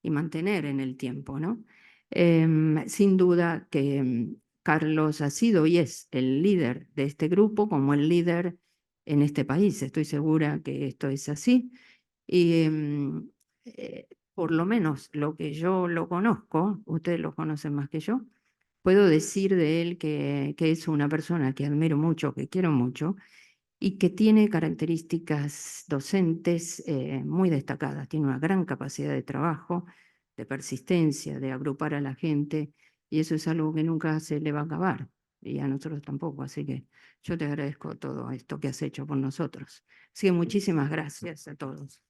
y mantener en el tiempo, ¿no? Sin duda que Carlos ha sido y es el líder de este grupo, como el líder en este país. Estoy segura que esto es así. Y por lo menos lo que yo lo conozco, ustedes lo conocen más que yo, puedo decir de él que es una persona que admiro mucho, que quiero mucho, y que tiene características docentes muy destacadas. Tiene una gran capacidad de trabajo, de persistencia, de agrupar a la gente, y eso es algo que nunca se le va a acabar, y a nosotros tampoco. Así que yo te agradezco todo esto que has hecho por nosotros. Así que muchísimas gracias a todos.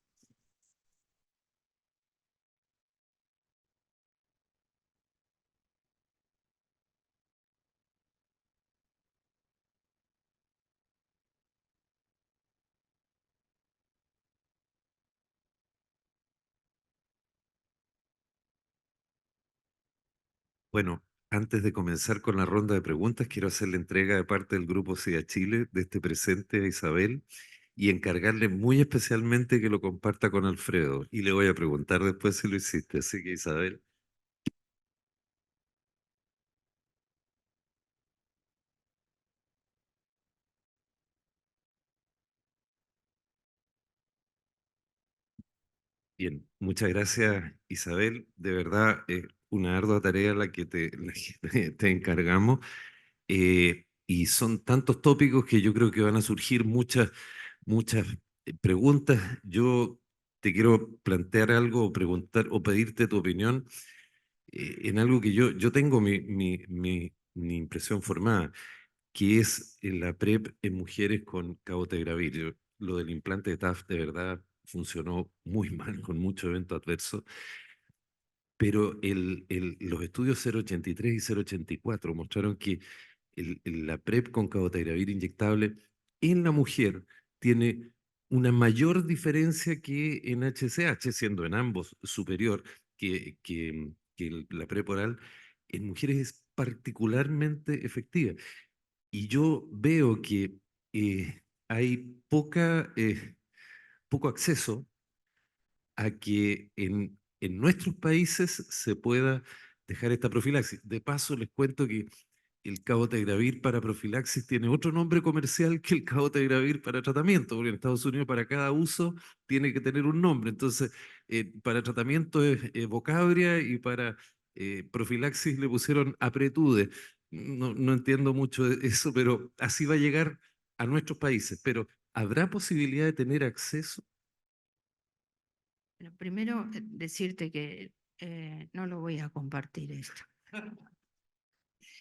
Bueno, antes de comenzar con la ronda de preguntas, quiero hacer la entrega de parte del Grupo SIDA Chile de este presente a Isabel y encargarle muy especialmente que lo comparta con Alfredo. Y le voy a preguntar después si lo hiciste. Así que Isabel, bien, muchas gracias Isabel. De verdad, una ardua tarea la que te encargamos. Y son tantos tópicos que yo creo que van a surgir muchas preguntas. Yo te quiero plantear algo o preguntar o pedirte tu opinión en algo que yo tengo mi impresión formada, que es la PrEP en mujeres con cabotegravir. Lo del implante de TAF de verdad funcionó muy mal, con mucho evento adverso, pero los estudios 083 y 084 mostraron que la PrEP con cabotegravir inyectable en la mujer tiene una mayor diferencia que en HCH, siendo en ambos superior que la PrEP oral, en mujeres es particularmente efectiva. Y yo veo que hay poco acceso a que en nuestros países se pueda dejar esta profilaxis. De paso, les cuento que el cabotegravir para profilaxis tiene otro nombre comercial que el cabotegravir para tratamiento, porque en Estados Unidos para cada uso tiene que tener un nombre. Entonces, para tratamiento es Vocabria y para profilaxis le pusieron Apretude. No entiendo mucho de eso, pero así va a llegar a nuestros países. Pero ¿habrá posibilidad de tener acceso? Pero primero, decirte que no lo voy a compartir esto.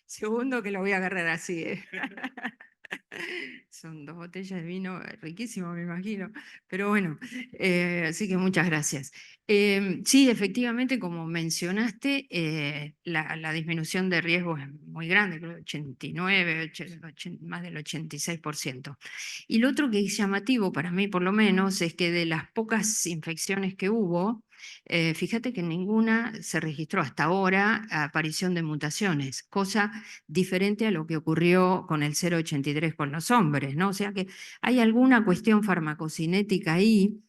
Segundo, que lo voy a agarrar así, ¿eh? Son 2 botellas de vino riquísimo, me imagino. Pero bueno, así que muchas gracias. Sí, efectivamente, como mencionaste, la disminución de riesgo es muy grande, creo 89, más del 86%. Y lo otro que es llamativo para mí, por lo menos, es que de las pocas infecciones que hubo, fíjate que ninguna se registró hasta ahora aparición de mutaciones, cosa diferente a lo que ocurrió con el 083 con los hombres, ¿no? O sea que hay alguna cuestión farmacocinética ahí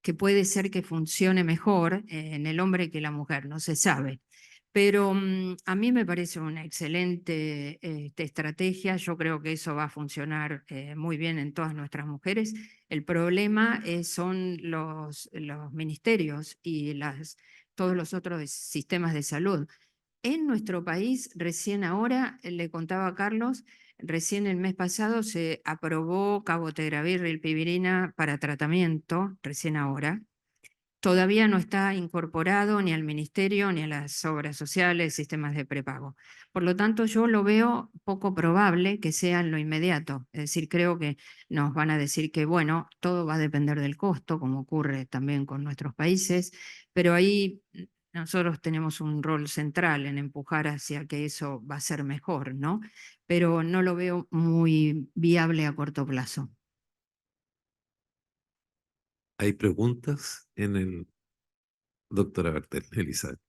que puede ser que funcione mejor en el hombre que la mujer, no se sabe. Pero a mí me parece una excelente estrategia. Yo creo que eso va a funcionar muy bien en todas nuestras mujeres. El problema son los ministerios y todos los otros sistemas de salud. En nuestro país, recién ahora, le contaba a Carlos, recién el mes pasado se aprobó cabotegravir rilpivirina para tratamiento, recién ahora, todavía no está incorporado ni al ministerio ni a las obras sociales, sistemas de prepago. Por lo tanto, yo lo veo poco probable que sea en lo inmediato. Es decir, creo que nos van a decir que, bueno, todo va a depender del costo, como ocurre también con nuestros países, pero ahí nosotros tenemos un rol central en empujar hacia que eso va a ser mejor, ¿no? Pero no lo veo muy viable a corto plazo. ¿Hay preguntas en el doctora Bertel, Elizabeth?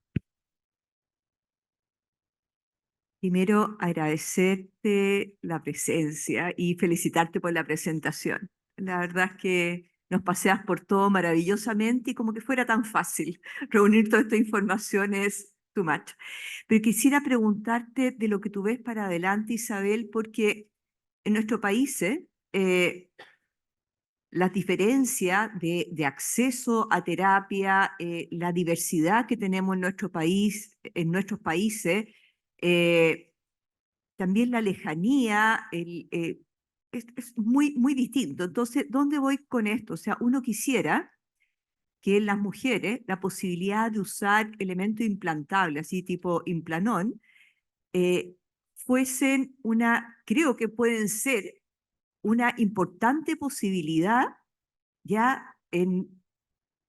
Primero, agradecerte la presencia y felicitarte por la presentación. La verdad es que nos paseas por todo maravillosamente y como que fuera tan fácil reunir toda esta información es too much. Pero quisiera preguntarte de lo que tú ves para adelante, Isabel, porque en nuestro país la diferencia de acceso a terapia, la diversidad que tenemos en nuestro país, en nuestros países, eh, también la lejanía, es muy, muy distinto. Entonces, ¿dónde voy con esto? O sea, uno quisiera que en las mujeres la posibilidad de usar elementos implantables, así tipo implanón, eh, fuesen creo que pueden ser una importante posibilidad ya en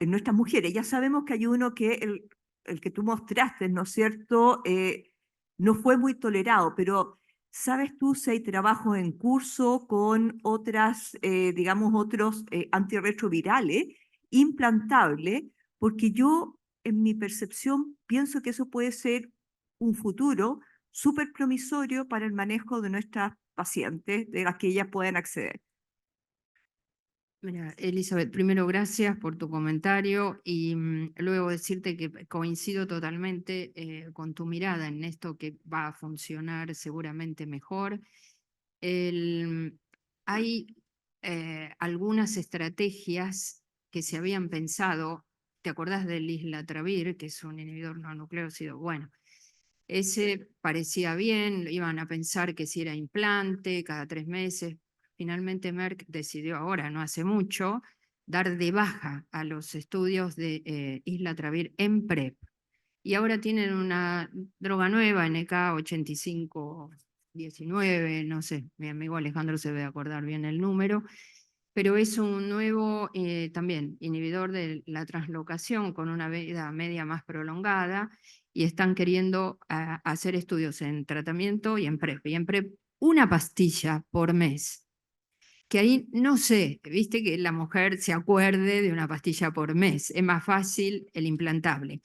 nuestras mujeres. Ya sabemos que hay uno que el que tú mostraste, ¿no es cierto? No fue muy tolerado, pero ¿sabes tú si hay trabajos en curso con otras, digamos, otros antirretrovirales implantables? Porque yo, en mi percepción, pienso que eso puede ser un futuro súper promisorio para el manejo de nuestras pacientes, de las que ellas puedan acceder. Mira, Elizabeth, primero gracias por tu comentario y luego decirte que coincido totalmente con tu mirada en esto que va a funcionar seguramente mejor. Hay algunas estrategias que se habían pensado, ¿te acordás del islatravir, que es un inhibidor no nucleósido? Bueno, ese parecía bien, iban a pensar que si era implante cada 3 meses. Finalmente Merck decidió ahora, no hace mucho, dar de baja a los estudios de islatravir en PrEP. Y ahora tienen una droga nueva, NK8519, no sé, mi amigo Alejandro se debe acordar bien el número, pero es un nuevo también inhibidor de la translocación con una vida media más prolongada y están queriendo hacer estudios en tratamiento y en PrEP. Y en PrEP una pastilla por mes, que ahí no sé, viste que la mujer se acuerde de una pastilla por mes, es más fácil el implantable.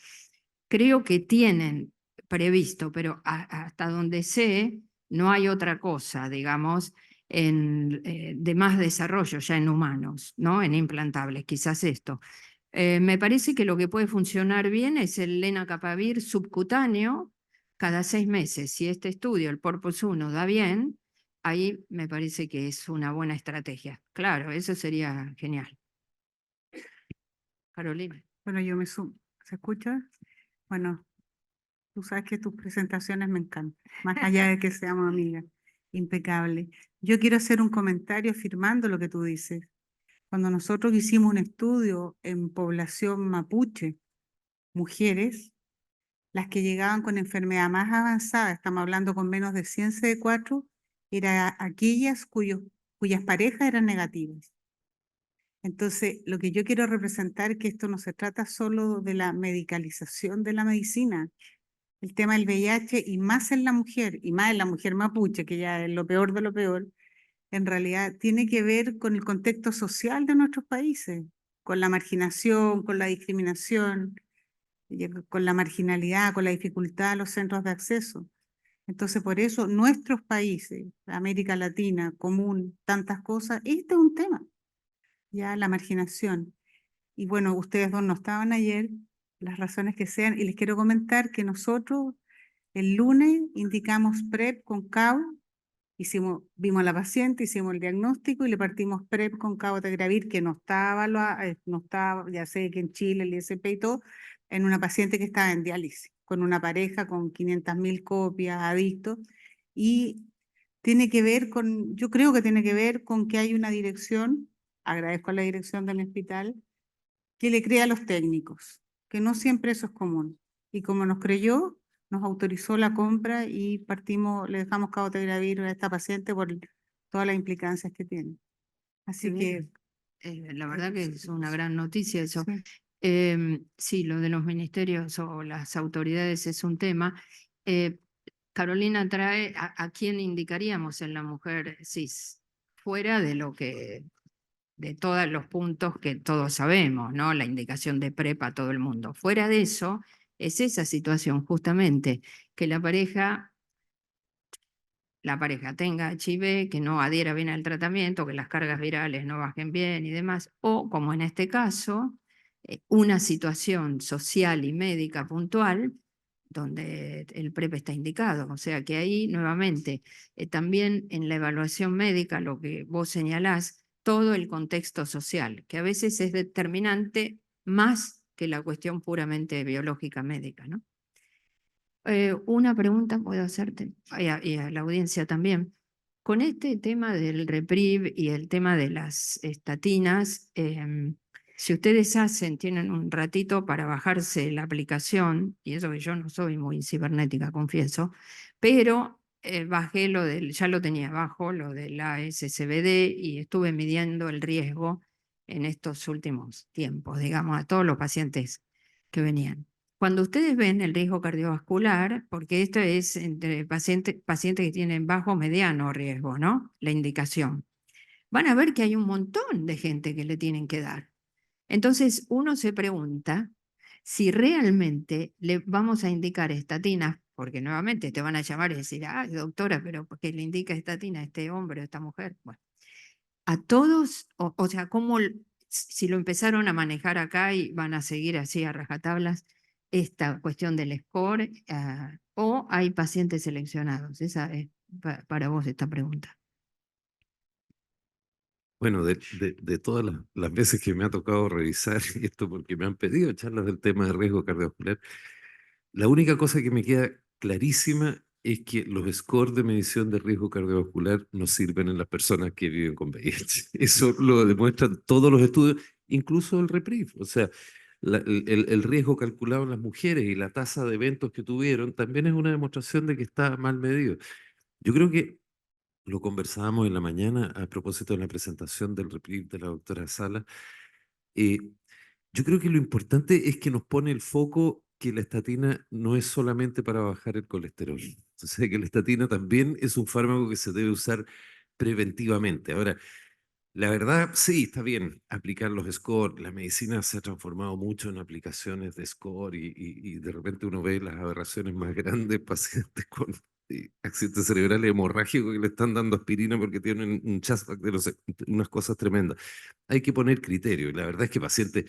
Creo que tienen previsto, pero hasta donde sé, no hay otra cosa, digamos, de más desarrollo ya en humanos, ¿no? En implantables, quizás esto. Me parece que lo que puede funcionar bien es el lenacapavir subcutáneo cada 6 meses. Si este estudio, el Purpose 1, da bien, ahí me parece que es una buena estrategia. Claro, eso sería genial. Carolina. Bueno, yo me sumo. ¿Se escucha? Bueno, tú sabes que tus presentaciones me encantan, más allá de que seamos amigas. Impecable. Yo quiero hacer un comentario afirmando lo que tú dices. Cuando nosotros hicimos un estudio en población mapuche, mujeres, las que llegaban con enfermedad más avanzada, estamos hablando con menos de 100 CD4, eran aquellas cuyas parejas eran negativas. Entonces, lo que yo quiero representar es que esto no se trata solo de la medicalización de la medicina, el tema del VIH y más en la mujer, y más en la mujer mapuche, que ya es lo peor de lo peor, en realidad tiene que ver con el contexto social de nuestros países, con la marginación, con la discriminación, con la marginalidad, con la dificultad a los centros de acceso. Entonces, por eso nuestros países, América Latina, común, tantas cosas, este es un tema, ya la marginación. Y bueno, ustedes dos no estaban ayer, las razones que sean, y les quiero comentar que nosotros el lunes indicamos PrEP con CAU, vimos a la paciente, hicimos el diagnóstico y le partimos PrEP con cabotegravir, que no estaba no estaba, ya sé que en Chile el ISP y todo, en una paciente que estaba en diálisis, con una pareja con 500.000 copias, adictos, y tiene que ver yo creo que tiene que ver con que hay una dirección, agradezco a la dirección del hospital, que le cree a los técnicos, que no siempre eso es común. Y como nos creyó, nos autorizó la compra y partimos, le dejamos cabotegravir a esta paciente por todas las implicancias que tiene. Así Qué que, bien. La verdad que es una gran noticia eso. sí. Sí, lo de los ministerios o las autoridades es un tema. Carolina trae a quién indicaríamos en la mujer cis, fuera de lo que, de todos los puntos que todos sabemos, ¿no? La indicación de PrEP a todo el mundo. Fuera de eso, es esa situación justamente, que la pareja tenga HIV, que no adhiera bien al tratamiento, que las cargas virales no bajen bien y demás, o como en este caso, una situación social y médica puntual donde el PrEP está indicado. O sea que ahí nuevamente, también en la evaluación médica, lo que vos señalás, todo el contexto social, que a veces es determinante más que la cuestión puramente biológica médica, ¿no? Una pregunta puedo hacerte, y a la audiencia también. Con este tema del Reprieve y el tema de las estatinas, si ustedes tienen un ratito para bajarse la aplicación, y eso que yo no soy muy cibernética, confieso, pero bajé ya lo tenía bajo, lo de la SCBD, y estuve midiendo el riesgo en estos últimos tiempos, digamos, a todos los pacientes que venían. Cuando ustedes ven el riesgo cardiovascular, porque esto es entre pacientes que tienen bajo o mediano riesgo, ¿no? La indicación. Van a ver que hay un montón de gente que le tienen que dar. Entonces, uno se pregunta si realmente le vamos a indicar estatinas, porque nuevamente te van a llamar y decir, ah, doctora, pero ¿por qué le indica estatina a este hombre o a esta mujer? Bueno, a todos, o sea, si lo empezaron a manejar acá y van a seguir así a rajatablas esta cuestión del score, o hay pacientes seleccionados. Esa es para vos esta pregunta. Bueno, de todas las veces que me ha tocado revisar esto, porque me han pedido charlas del tema de riesgo cardiovascular, la única cosa que me queda clarísima es que los scores de medición de riesgo cardiovascular no sirven en las personas que viven con VIH. Eso lo demuestran todos los estudios, incluso el REPRIV. O sea, el riesgo calculado en las mujeres y la tasa de eventos que tuvieron también es una demostración de que está mal medido. Yo creo que lo conversábamos en la mañana a propósito de la presentación del REPRIV de la doctora Sala. eh, yo creo que lo importante es que nos pone el foco que la estatina no es solamente para bajar el colesterol. O sea, que la estatina también es un fármaco que se debe usar preventivamente. Ahora, la verdad, sí, está bien aplicar los scores. La medicina se ha transformado mucho en aplicaciones de score y de repente uno ve las aberraciones más grandes, pacientes con accidentes cerebrales hemorrágicos que le están dando aspirina porque tienen un chaspac de no sé, unas cosas tremendas. Hay que poner criterio. Y la verdad es que pacientes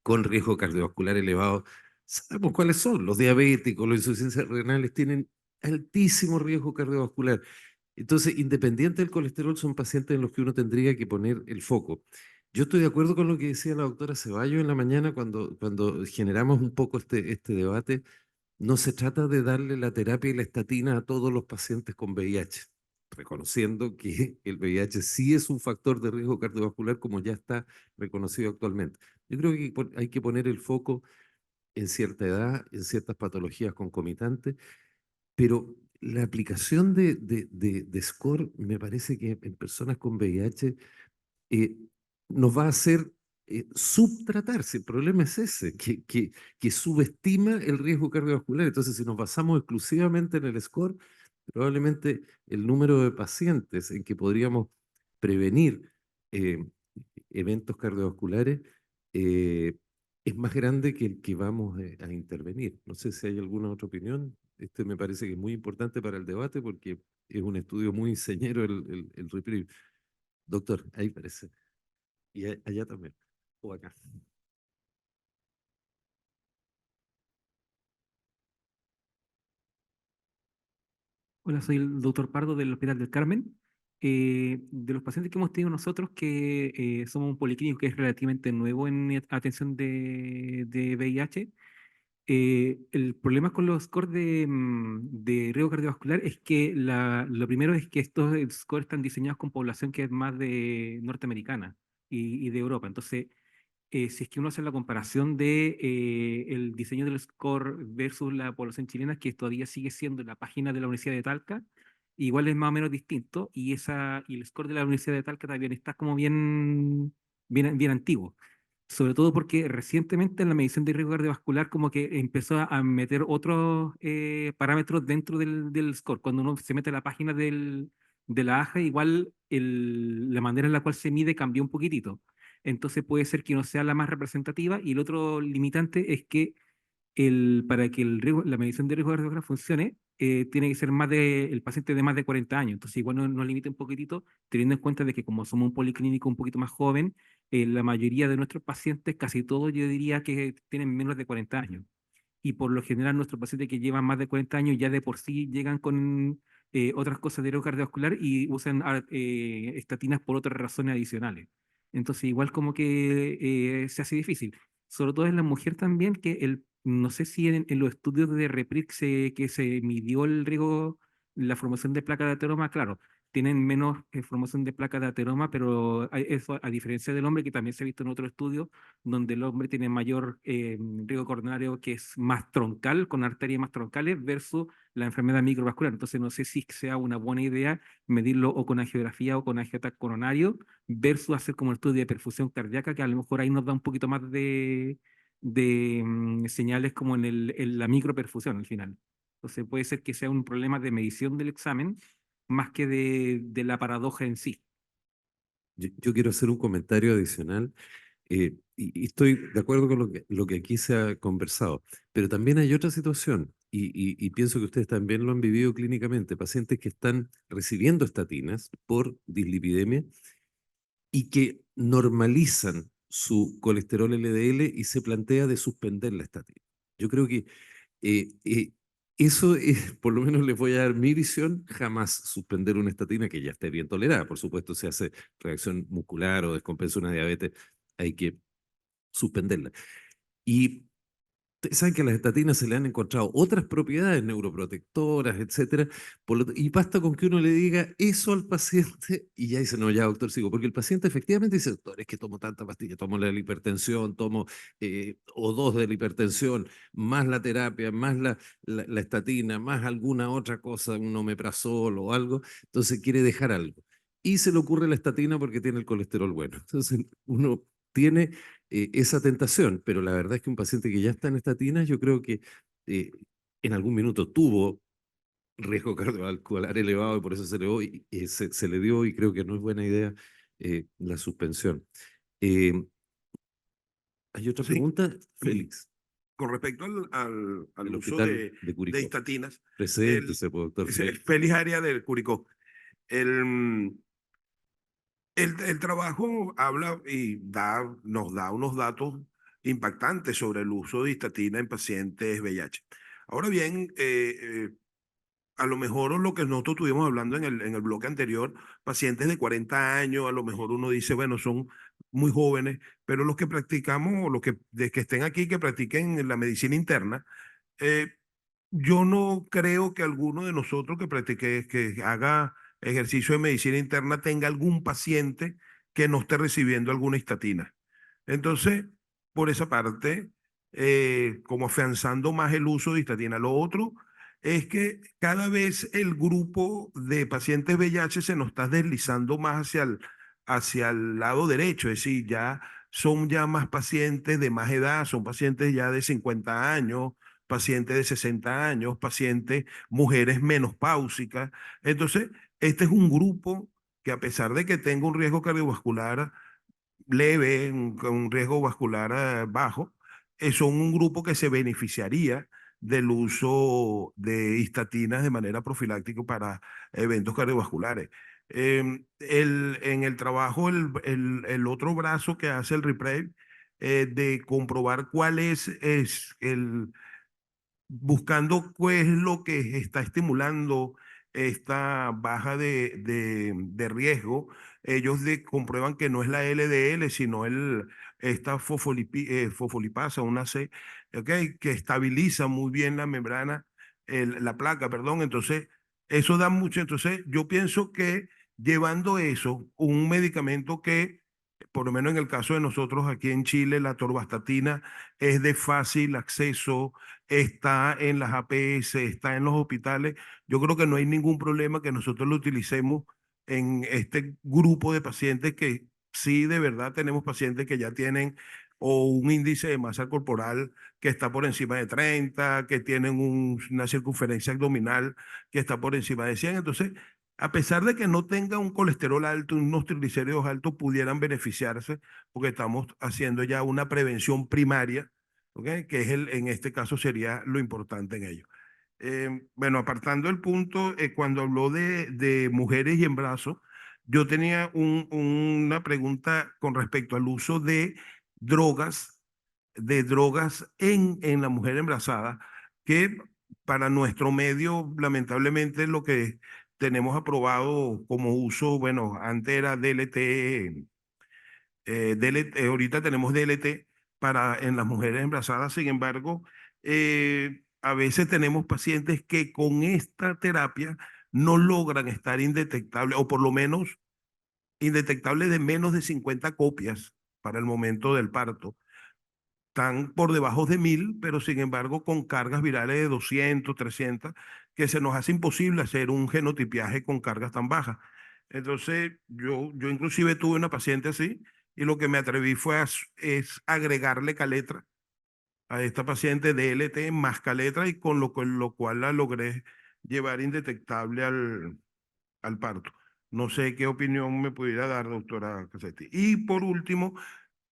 con riesgo cardiovascular elevado, sabemos cuáles son. Los diabéticos, los insuficiencias renales tienen altísimo riesgo cardiovascular. Entonces, independiente del colesterol, son pacientes en los que uno tendría que poner el foco. Yo estoy de acuerdo con lo que decía la doctora Ceballos en la mañana cuando generamos un poco este debate. No se trata de darle la terapia y la estatina a todos los pacientes con VIH, reconociendo que el VIH sí es un factor de riesgo cardiovascular como ya está reconocido actualmente. Yo creo que hay que poner el foco en cierta edad, en ciertas patologías concomitantes, pero la aplicación de SCORE me parece que en personas con VIH eh, nos va a hacer subtratarse. El problema es ese, que subestima el riesgo cardiovascular. Entonces, si nos basamos exclusivamente en el score, probablemente el número de pacientes en que podríamos prevenir eh, eventos cardiovasculares eh, es más grande que el que vamos a intervenir. No sé si hay alguna otra opinión. Este me parece que es muy importante para el debate porque es un estudio muy señero el REPRIV. Doctor, ahí parece. Y allá también. O acá. Hola, soy el doctor Pardo del Hospital del Carmen. De los pacientes que hemos tenido nosotros, que somos un policlínico que es relativamente nuevo en atención de VIH, el problema con los scores de riesgo cardiovascular es que lo primero es que estos scores están diseñados con población que es más de norteamericana y de Europa. Entonces, si es que uno hace la comparación de el diseño del score versus la población chilena, que todavía sigue siendo la página de la Universidad de Talca, igual es más o menos distinto, y el score de la Universidad de Talca también está como bien antiguo. Sobre todo porque recientemente en la medición de riesgo cardiovascular como que empezó a meter otros parámetros dentro del score. Cuando uno se mete a la página de la AJA, igual la manera en la cual se mide cambió un poquitito. Entonces puede ser que no sea la más representativa, y el otro limitante es que para que la medición de riesgo cardiovascular funcione, tiene que ser el paciente de más de 40 años. Entonces, igual nos limita un poquitito, teniendo en cuenta de que como somos un policlínico un poquito más joven, la mayoría de nuestros pacientes, casi todos, yo diría que tienen menos de 40 años. Y por lo general, nuestros pacientes que llevan más de 40 años ya de por sí llegan con otras cosas de riesgo cardiovascular y usan estatinas por otras razones adicionales. Entonces, igual como que se hace difícil. Sobre todo en la mujer también, que no sé si en los estudios de REPRIX que se midió el riesgo, la formación de placa de ateroma, claro, tienen menos formación de placa de ateroma, pero eso a diferencia del hombre, que también se ha visto en otros estudios, donde el hombre tiene mayor riesgo coronario que es más troncal, con arterias más troncales, versus la enfermedad microvascular. Entonces, no sé si sea una buena idea medirlo o con angiografía o con angiotac coronario, versus hacer como un estudio de perfusión cardíaca, que a lo mejor ahí nos da un poquito más de señales como en la microperfusión al final. Entonces, puede ser que sea un problema de medición del examen más que de la paradoja en sí. Yo quiero hacer un comentario adicional. Y estoy de acuerdo con lo que aquí se ha conversado, pero también hay otra situación, y pienso que ustedes también lo han vivido clínicamente: pacientes que están recibiendo estatinas por dislipidemia y que normalizan su colesterol LDL y se plantea de suspender la estatina. Yo creo que eh, eh, eso es, por lo menos les voy a dar mi visión: jamás suspender una estatina que ya esté bien tolerada. Por supuesto, si hace reacción muscular o descompensa una diabetes, hay que suspenderla. Y ustedes saben que a las estatinas se le han encontrado otras propiedades neuroprotectoras, etcétera. Y basta con que uno le diga eso al paciente y ya dice, no, ya doctor, sigo. Porque el paciente efectivamente dice, doctor, es que tomo tanta pastilla, tomo la de la hipertensión, tomo o dos de la hipertensión, más la terapia, más la estatina, más alguna otra cosa, un omeprazol o algo. Entonces quiere dejar algo. Y se le ocurre la estatina porque tiene el colesterol bueno. Entonces uno tiene esa tentación, pero la verdad es que un paciente que ya está en estatinas, yo creo que eh, en algún minuto tuvo riesgo cardiovascular elevado y por eso se le dio, y creo que no es buena idea la suspensión. Eh, ¿Hay otra Sí, pregunta? Félix, con respecto al del uso hospital de de Curicó. estatinas, Preséntese, pues, doctor es Félix. Félix Arias del Curicó. El, el trabajo habla y nos da unos datos impactantes sobre el uso de estatina en pacientes VIH. Ahora bien, a lo mejor lo que nosotros estuvimos hablando en el bloque anterior, pacientes de 40 años, a lo mejor uno dice, bueno, son muy jóvenes, pero los que practicamos, o los que estén aquí, que practiquen la medicina interna, eh, yo no creo que alguno de nosotros que haga ejercicio de medicina interna tenga algún paciente que no esté recibiendo alguna estatina. Entonces, por esa parte, como afianzando más el uso de estatina. Lo otro es que cada vez el grupo de pacientes VIH se nos está deslizando más hacia el lado derecho, es decir, ya son ya más pacientes de más edad, son pacientes ya de 50 años, pacientes de 60 años, pacientes, mujeres menopáusicas. Entonces, este es un grupo que, a pesar de que tenga un riesgo cardiovascular leve, un riesgo vascular bajo, son un grupo que se beneficiaría del uso de estatinas de manera profiláctica para eventos cardiovasculares. En el trabajo, el otro brazo que hace el REPREV, de comprobar cuál es buscando qué es lo que está estimulando esta baja de riesgo. Ellos comprueban que no es la LDL, sino esta fosfolipasa, una C, ¿okay? Que estabiliza muy bien la membrana, la placa, perdón. Entonces, eso da mucho. Entonces, yo pienso que llevando eso, un medicamento que por lo menos en el caso de nosotros aquí en Chile, la atorvastatina es de fácil acceso, está en las APS, está en los hospitales. Yo creo que no hay ningún problema que nosotros lo utilicemos en este grupo de pacientes que sí, de verdad tenemos pacientes que ya tienen o un índice de masa corporal que está por encima de 30, que tienen una circunferencia abdominal que está por encima de 100. Entonces, a pesar de que no tenga un colesterol alto, unos triglicéridos altos, pudieran beneficiarse porque estamos haciendo ya una prevención primaria, ¿ok? Que es en este caso sería lo importante en ello. Bueno, apartando el punto, cuando habló de mujeres y embarazo, yo tenía una pregunta con respecto al uso drogas, de drogas en la mujer embarazada, que para nuestro medio, lamentablemente, lo que tenemos aprobado como uso, bueno, antes era DLT, ahorita tenemos DLT en las mujeres embarazadas. Sin embargo, a veces tenemos pacientes que con esta terapia no logran estar indetectables, o por lo menos indetectables de menos de 50 copias para el momento del parto. Están por debajo de 1000, pero sin embargo con cargas virales de 200, 300, que se nos hace imposible hacer un genotipiaje con cargas tan bajas. Entonces, yo inclusive tuve una paciente así, y lo que me atreví fue es agregarle caletra a esta paciente DLT más caletra, y con lo cual la logré llevar indetectable al parto. No sé qué opinión me pudiera dar, doctora Cassetti. Y por último,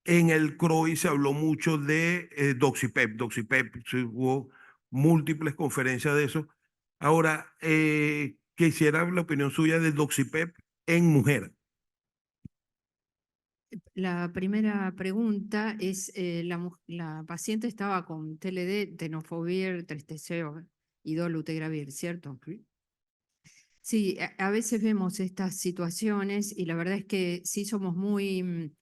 en el CROI se habló mucho de Doxipep. Doxipep, hubo múltiples conferencias de eso. Ahora, quisiera la opinión suya de Doxipep en mujer. La primera pregunta es, la paciente estaba con TLD, tenofovir, trastuzumab y dolutegravir, ¿cierto? Sí, a veces vemos estas situaciones y la verdad es que sí somos muy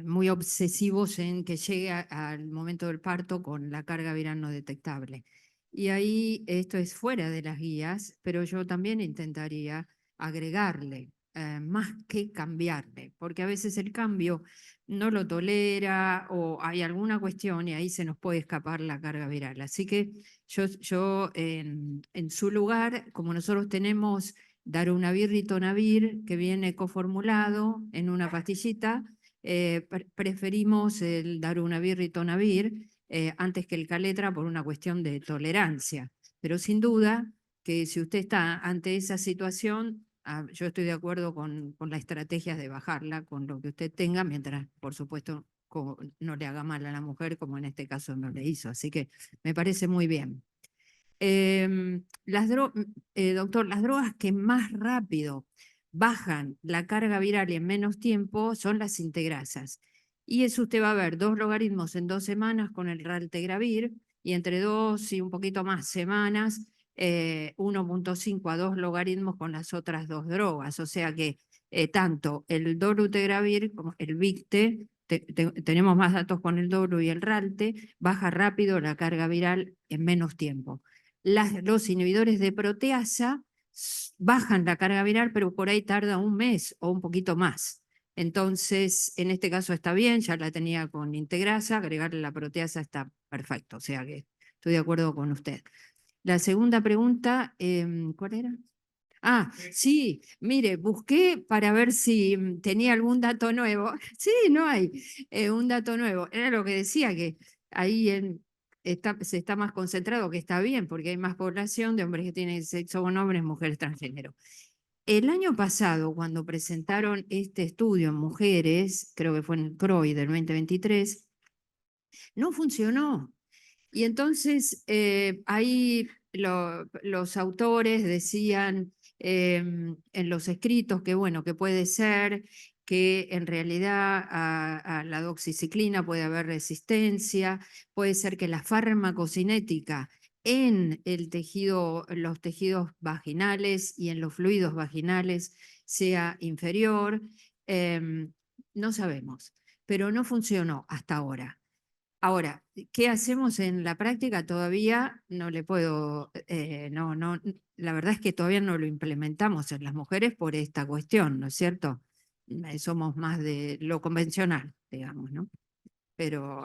muy obsesivos en que llegue al momento del parto con la carga viral no detectable. Y ahí esto es fuera de las guías, pero yo también intentaría agregarle más que cambiarle, porque a veces el cambio no lo tolera o hay alguna cuestión y ahí se nos puede escapar la carga viral. Así que yo en su lugar, como nosotros tenemos darunavir, ritonavir, que viene coformulado en una pastillita, preferimos el darunavir, ritonavir antes que el caletra por una cuestión de tolerancia. Pero sin duda que si usted está ante esa situación, yo estoy de acuerdo con las estrategias de bajarla, con lo que usted tenga, mientras, por supuesto, no le haga mal a la mujer, como en este caso no le hizo. Así que me parece muy bien. Doctor, las drogas que más rápido bajan la carga viral y en menos tiempo son las integrasas. Y eso usted va a ver 2 logaritmos en 2 semanas con el raltegravir y entre 2 y un poquito más semanas 1.5 a 2 logaritmos con las otras 2 drogas. O sea que tanto el dolutegravir como el Victe, tenemos más datos con el dolu y el ralte, baja rápido la carga viral en menos tiempo. Los inhibidores de proteasa bajan la carga viral, pero por ahí tarda un mes o un poquito más. Entonces, en este caso está bien, ya la tenía con integrasa, agregarle la proteasa está perfecto, o sea que estoy de acuerdo con usted. La segunda pregunta, ¿cuál era? Ah, sí, mire, busqué para ver si tenía algún dato nuevo. Sí, no hay un dato nuevo. Era lo que decía, que ahí se está más concentrado, que está bien, porque hay más población de hombres que tienen sexo con hombres, mujeres transgénero. El año pasado, cuando presentaron este estudio en mujeres, creo que fue en el CROI del 2023, no funcionó. Y entonces ahí los autores decían en los escritos que bueno, que puede ser que en realidad a la doxiciclina puede haber resistencia, puede ser que la farmacocinética en los tejidos vaginales y en los fluidos vaginales sea inferior. No sabemos, pero no funcionó hasta ahora. Ahora, ¿qué hacemos en la práctica? Todavía no le puedo, la verdad es que todavía no lo implementamos en las mujeres por esta cuestión, ¿no es cierto? somos más de lo convencional, digamos, ¿no? Pero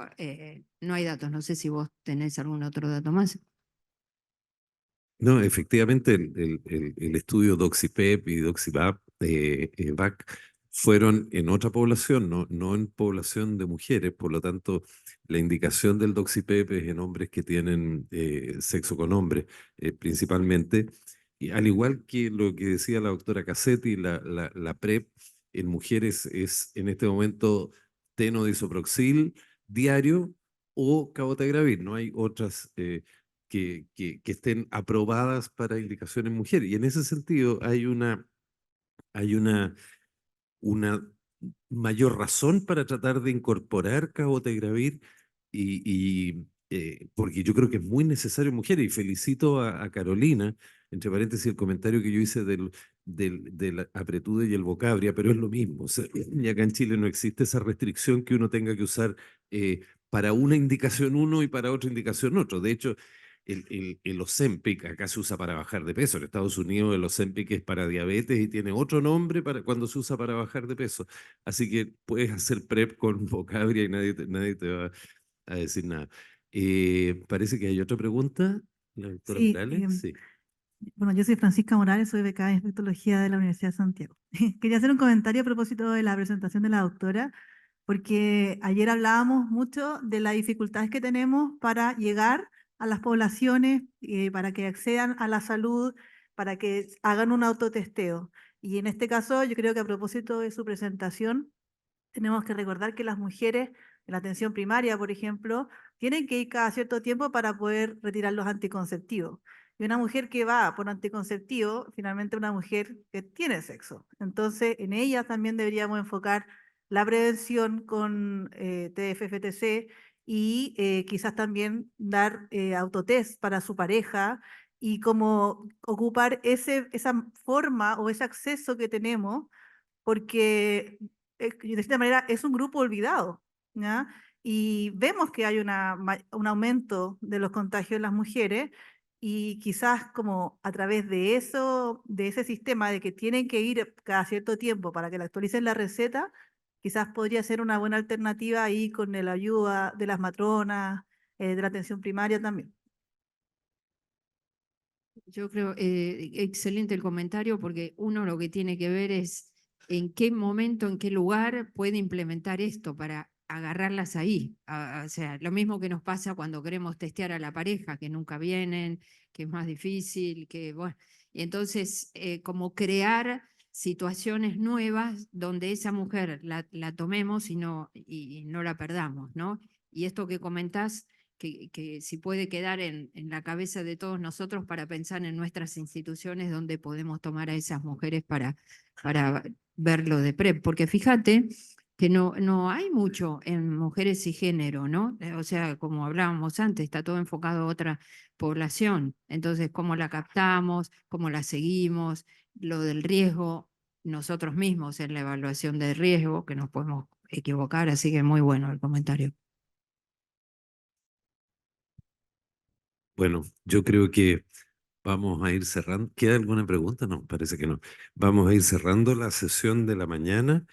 no hay datos. No sé si vos tenés algún otro dato más. No, efectivamente, el estudio Doxipep y Doxivap, VAC, fueron en otra población, no en población de mujeres. Por lo tanto, la indicación del Doxipep es en hombres que tienen sexo con hombres, principalmente. Y al igual que lo que decía la doctora Cassetti, la PrEP en mujeres es en este momento tenodisoproxil diario o cabotegravir. No hay otras que estén aprobadas para indicación en mujeres. Y en ese sentido hay una mayor razón para tratar de incorporar cabotegravir porque yo creo que es muy necesario en mujeres. Y felicito a Carolina, entre paréntesis, el comentario que yo hice de la apretude y el vocabria, pero es lo mismo. O sea, y acá en Chile no existe esa restricción que uno tenga que usar para una indicación uno y para otra indicación otro. De hecho, el Ozempic acá se usa para bajar de peso. En Estados Unidos el Ozempic es para diabetes y tiene otro nombre para cuando se usa para bajar de peso. Así que puedes hacer PrEP con vocabria y nadie te va a decir nada. Parece que hay otra pregunta. La doctora Sí, Morales, sí. bueno, yo soy Francisca Morales, soy becada en infectología de la Universidad de Santiago. Quería hacer un comentario a propósito de la presentación de la doctora, porque ayer hablábamos mucho de las dificultades que tenemos para llegar a las poblaciones, para que accedan a la salud, para que hagan un autotesteo. Y en este caso, yo creo que a propósito de su presentación, tenemos que recordar que las mujeres en la atención primaria, por ejemplo, tienen que ir cada cierto tiempo para poder retirar los anticonceptivos. Y una mujer que va por anticonceptivo, finalmente una mujer que tiene sexo. Entonces, en ella también deberíamos enfocar la prevención con TFFTC y quizás también dar autotest para su pareja y como ocupar esa forma o ese acceso que tenemos porque de cierta manera es un grupo olvidado, ¿ya? Y vemos que hay un aumento de los contagios en las mujeres y quizás como a través de eso, de ese sistema de que tienen que ir cada cierto tiempo para que le actualicen la receta, quizás podría ser una buena alternativa ahí con la ayuda de las matronas, de la atención primaria también. Yo creo, excelente el comentario, porque uno lo que tiene que ver es en qué momento, en qué lugar puede implementar esto para agarrarlas ahí. O sea, lo mismo que nos pasa cuando queremos testear a la pareja, que nunca vienen, que es más difícil, que bueno. Y entonces, como crear situaciones nuevas donde esa mujer la tomemos y no la perdamos, ¿no? Y esto que comentás que si puede quedar en la cabeza de todos nosotros para pensar en nuestras instituciones donde podemos tomar a esas mujeres para verlo de PrEP. Porque fíjate que no hay mucho en mujeres y género, ¿no? O sea, como hablábamos antes, está todo enfocado a otra población. Entonces, ¿cómo la captamos? ¿Cómo la seguimos? Lo del riesgo, nosotros mismos en la evaluación de riesgo, que nos podemos equivocar, así que muy bueno el comentario. Bueno, yo creo que vamos a ir cerrando. ¿Queda alguna pregunta? No, parece que no. Vamos a ir cerrando la sesión de la mañana.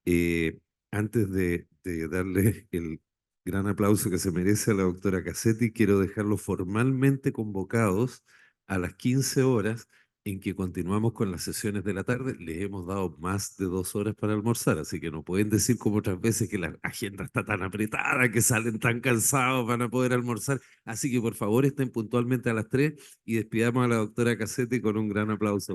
Eh, Antes de darle el gran aplauso que se merece a la doctora Cassetti, quiero dejarlos formalmente convocados a las 15 horas en que continuamos con las sesiones de la tarde. Les hemos dado más de 2 horas para almorzar, así que no pueden decir como otras veces que la agenda está tan apretada, que salen tan cansados para poder almorzar. Así que por favor estén puntualmente a las 3 y despidamos a la doctora Cassetti con un gran aplauso.